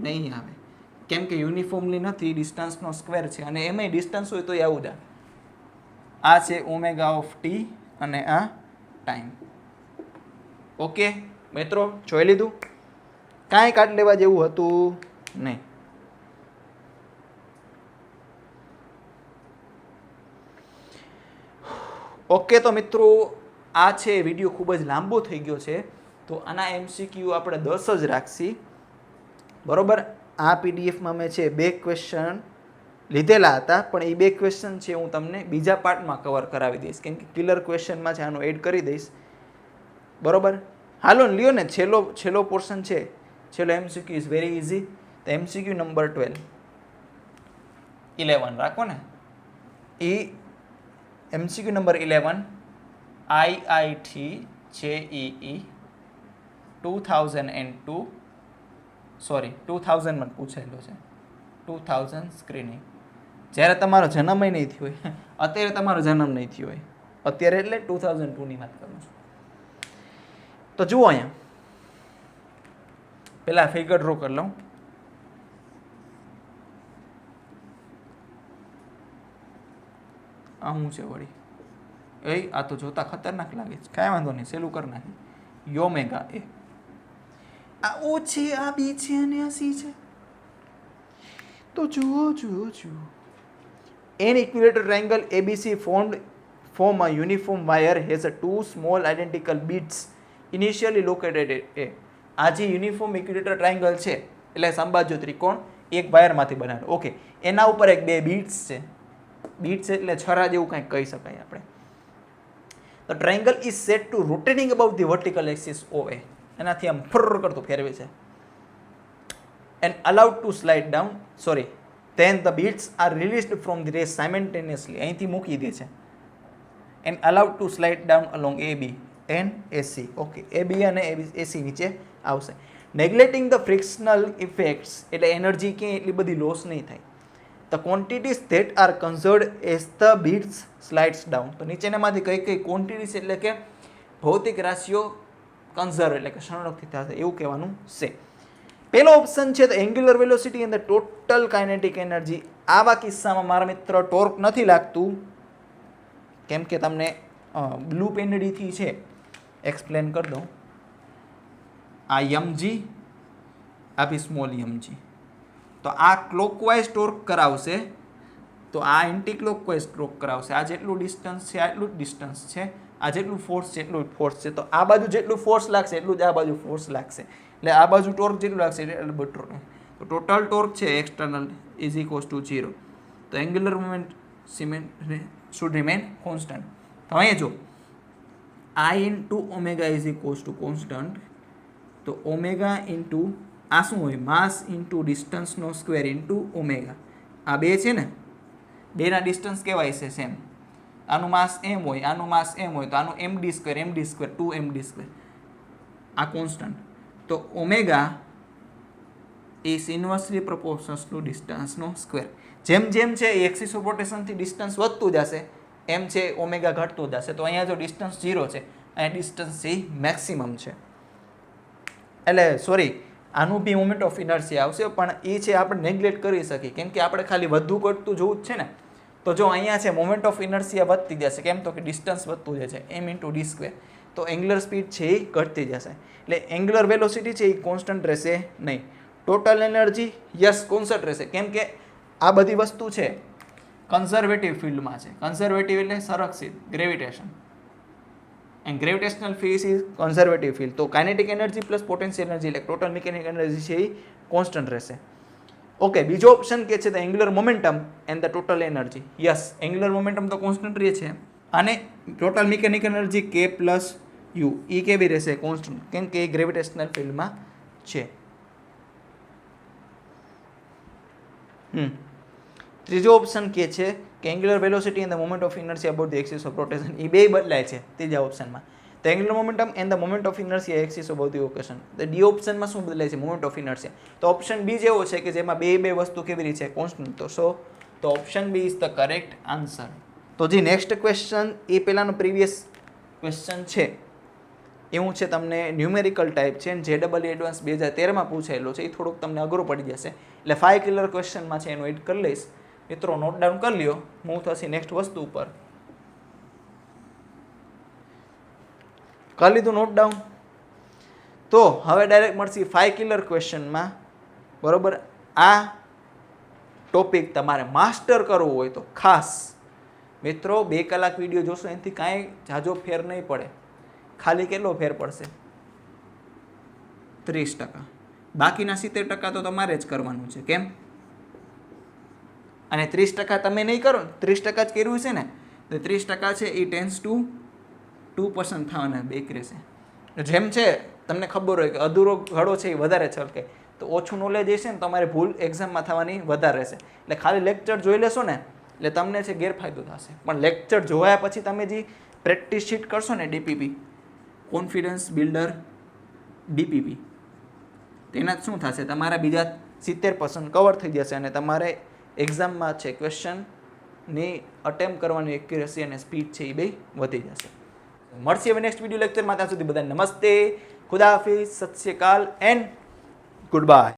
નહીં આવે, કેમ કે યુનિફોર્મલી નથી, ડિસ્ટન્સનો સ્ક્વેર છે અને એમાંય ડિસ્ટન્સ હોય તો આવું જ આવે. આ છે ઓમેગા ઓફ ટી અને આ ટાઈમ. ઓકે મિત્રો, જોઈ લીધું, કાંઈ કાઢ લેવા જેવું હતું નહીં. ઓકે, તો મિત્રો આ છે વિડીયો ખૂબ જ લાંબો થઈ ગયો છે, તો આના MCQ આપણે 10 જ રાખશી, બરોબર. આ પીડીએફમાં મેં છે 2 ક્વેશ્ચન લીધેલા હતા, પણ એ 2 ક્વેશ્ચન છે હું તમને બીજા પાર્ટમાં કવર કરાવી દઈશ, કેમ કે કિલર ક્વેશ્ચનમાં છે આનો એડ કરી દઈશ, બરોબર. હાલો લ્યો ને, છેલ્લો પોર્શન છે, છેલ્લો MCQ ઇઝ વેરી ઇઝી. તો MCQ નંબર 11 રાખો ને. એ MCQ નંબર 11 IIT JEE 2002 2000 પૂછેલો છે. 2000 સ્ક્રીનિંગ. જ્યારે તમારો જન્મ નહીં થયો હોય, અત્યારે તમારો જન્મ નહીં થયો હોય, અત્યારે એટલે 2002ની વાત કરું છું. તો જુઓ અહીંયા પેલા ફિગર ડ્રો કરી લઉં. આ શું છે વળી? આ તો જોતા ખતરનાક લાગે છે, કાંઈ વાંધો નહીં, સેલું કરી નાખી. યોમેગા એ આ ઓ છે, આ બી છે અને આ સી છે. તો જુઓ an equilateral triangle ABC form a uniform wire has a two small identical beads initially located at A. આ જે યુનિફોર્મ ઇક્વિલેટરલ ટ્રાયંગલ છે એટલે સમબાજુ ત્રિકોણ એક વાયરમાંથી બનાવેલો. ઓકે, એના ઉપર એક 2 બીટ્સ છે. બીટ્સ એટલે છરા જેવું કંઈક કહી શકાય આપણે. The triangle is set to rotating above the vertical axis OA. એનાથી આમ ફર કરતું ફેરવે છે. And allowed to slide down, then the beads are released from the ray simultaneously. અહીંથી મૂકી દે છે. And allowed to slide down along AB and AC. Okay, AB અને AC નીચે આવશે. Neglecting the frictional effects, એટલે એનર્જી ક્યાંય એટલી બધી લોસ નહીં થાય. The quantities that are conserved as the beads slides down. તો નીચેનામાંથી કઈ ક્વોન્ટિટીઝ એટલે કે ભૌતિક રાશિઓ કન્ઝર્વ એટલે કે સંરક્ષિત થશે એવું કહેવાનું છે. પહેલો ઓપ્શન છે તો angular velocity and the total kinetic energy. આવા કિસ્સામાં મારા મિત્ર ટોર્ક નથી લાગતું, કેમ કે તમને બ્લુ પેનડીથી છે એક્સપ્લેન કરી દઉં. આ mg, આ બી સ્મોલ mg. તો આ ક્લોકવાઇઝ ટોર્ક કરાવશે, તો આ એન્ટી ક્લોકવાઇઝ ટોર્ક કરાવશે. આ જેટલું ડિસ્ટન્સ છે આટલું જ ડિસ્ટન્સ છે, આ જેટલું ફોર્સ છે એટલું જ ફોર્સ છે. તો આ બાજુ જેટલું ફોર્સ લાગશે એટલું જ આ બાજુ ફોર્સ લાગશે, એટલે આ બાજુ ટોર્ક જેટલું લાગશે એટલે બધું. તો ટોટલ ટોર્ક છે એક્સટર્નલ ઇઝ ઇક્વલ્સ ટુ 0. તો angular moment should remain constant. તો અહીંયા જો I into omega is equals to constant. તો omega into આ શું હોય? માસ ઇન્ટુ ડિસ્ટન્સનો સ્ક્વેર ઇન્ટુ ઓમેગા. આ 2 છે ને, 2ના ડિસ્ટન્સ કહેવાય છે સેમ. આનું માસ m હોય, આનું માસ m હોય, તો આનું md સ્ક્વેર 2md સ્ક્વેર. આ કોન્સ્ટન્ટ. તો omega is inversely proportional to ડિસ્ટન્સનો સ્ક્વેર. જેમ જેમ છે એ એક્સિસ ઓફ રોટેશનથી ડિસ્ટન્સ વધતું જશે એમ છે ઓમેગા ઘટતું જશે. તો અહીંયા જો ડિસ્ટન્સ 0 છે, અહીંયા ડિસ્ટન્સ છે મેક્સિમમ છે, એટલે આનું બી મોમેન્ટ ઓફ ઇનર્શિયા આવશે, પણ એ છે આપણે નેગ્લેક્ટ કરી શકીએ, કેમ કે આપણે ખાલી વધુ ઘટતું જોવું જ છે ને. તો જો અહીંયા છે મોમેન્ટ ઓફ ઇનર્શિયા વધતી જશે, કેમ તો કે ડિસ્ટન્સ વધતું જશે m ઇન્ટુ ડી સ્ક્વેર. તો એંગ્યુલર સ્પીડ છે એ ઘટતી જશે, એટલે એંગ્યુલર વેલોસિટી છે એ કોન્સ્ટન્ટ રહેશે નહીં. ટોટલ એનર્જી યસ કોન્સ્ટન્ટ રહેશે, કેમ કે આ બધી વસ્તુ છે કન્ઝર્વેટિવ ફિલ્ડમાં છે. કન્ઝર્વેટિવ એટલે સંરક્ષિત, gravitation, and gravitational field is conservative field. તો kinetic energy plus potential energy એટલે ટોટલ મિકેનિકલ એનર્જી છે એ કોન્સ્ટન્ટ રહેશે. ઓકે, બીજો ઓપ્શન કે છે the angular momentum and the total energy. Yes, angular momentum તો કોન્સ્ટન્ટ રહે છે, અને ટોટલ મિકેનિકલ એનર્જી k પ્લસ યુ એ કેવી રહેશે? કોન્સ્ટન્ટ, કેમ કે એ ગ્રેવિટેશનલ ફિલ્ડમાં છે. ત્રીજો ઓપ્શન કે છે કે angular velocity and the moment of inertia about the axis of rotation. એ બે બદલાય છે ત્રીજા ઓપ્શનમાં. The angular momentum and the moment of inertia axis about the location. The D ઓપ્શનમાં શું બદલાય છે? Moment of inertia. તો ઓપ્શન બી જેવો છે કે જેમાં બે વસ્તુ કેવી રીતે છે? કોન્સ્ટન્ટ. તો option B is the correct answer. તો જે નેક્સ્ટ ક્વેશ્ચન એ પહેલાંનો પ્રીવિયસ ક્વેશ્ચન છે એવું છે, તમને ન્યુમેરિકલ ટાઈપ છે, JEE એડવાન્સ 2013માં પૂછાયેલો છે. એ થોડુંક તમને અઘરું પડી જશે, એટલે 5 કિલર ક્વેશ્ચનમાં છે એનું એડ કરી લઈશ. મિત્રો નોટ ડાઉન કરી લ્યો, મૂવ થશે નેક્સ્ટ વસ્તુ ઉપર. કરી લીધું નોટ ડાઉન? તો હવે ડાયરેક્ટ મળશે 5 કિલર ક્વેશ્ચનમાં. બરોબર, આ ટોપિક તમારે માસ્ટર કરવો હોય તો ખાસ મિત્રો 2 કલાક વિડીયો જોશો એનાથી કાંઈ ઝાઝો ફેર નહીં પડે. ખાલી કેટલો ફેર પડશે? 30%. બાકીના 70% તો તમારે જ કરવાનું છે. કેમ? અને 30% તમે નહીં કરો, 30% જ કર્યું છે ને, તો 30% છે એ ટેન્સ ટુ 2% થવાના બેક રહેશે. જેમ છે તમને ખબર હોય કે અધૂરો ઘડો છે એ વધારે છલકે, તો ઓછું નોલેજ હશે ને તમારે ભૂલ એક્ઝામમાં થવાની વધારે રહેશે. એટલે ખાલી લેક્ચર જોઈ લેશો ને એટલે તમને છે ગેરફાયદો થશે. પણ લેક્ચર જોયા પછી તમે જે પ્રેક્ટિસ શીટ કરશો ને ડીપીપી, કોન્ફિડન્સ બિલ્ડર ડીપીપી, તેના શું થશે? તમારા બીજા 70% કવર થઈ જશે અને તમારે એક્ઝામમાં છે ક્વેશ્ચનની અટેમ્પ કરવાની એક્યુરેસી અને સ્પીડ છે એ બે વધી જશે. મળશે હવે નેક્સ્ટ વિડીયો લેક્ચરમાં. ત્યાં સુધી બધાને નમસ્તે, ખુદા હાફિઝ, સત શ્રી અકાલ એન્ડ ગુડ બાય.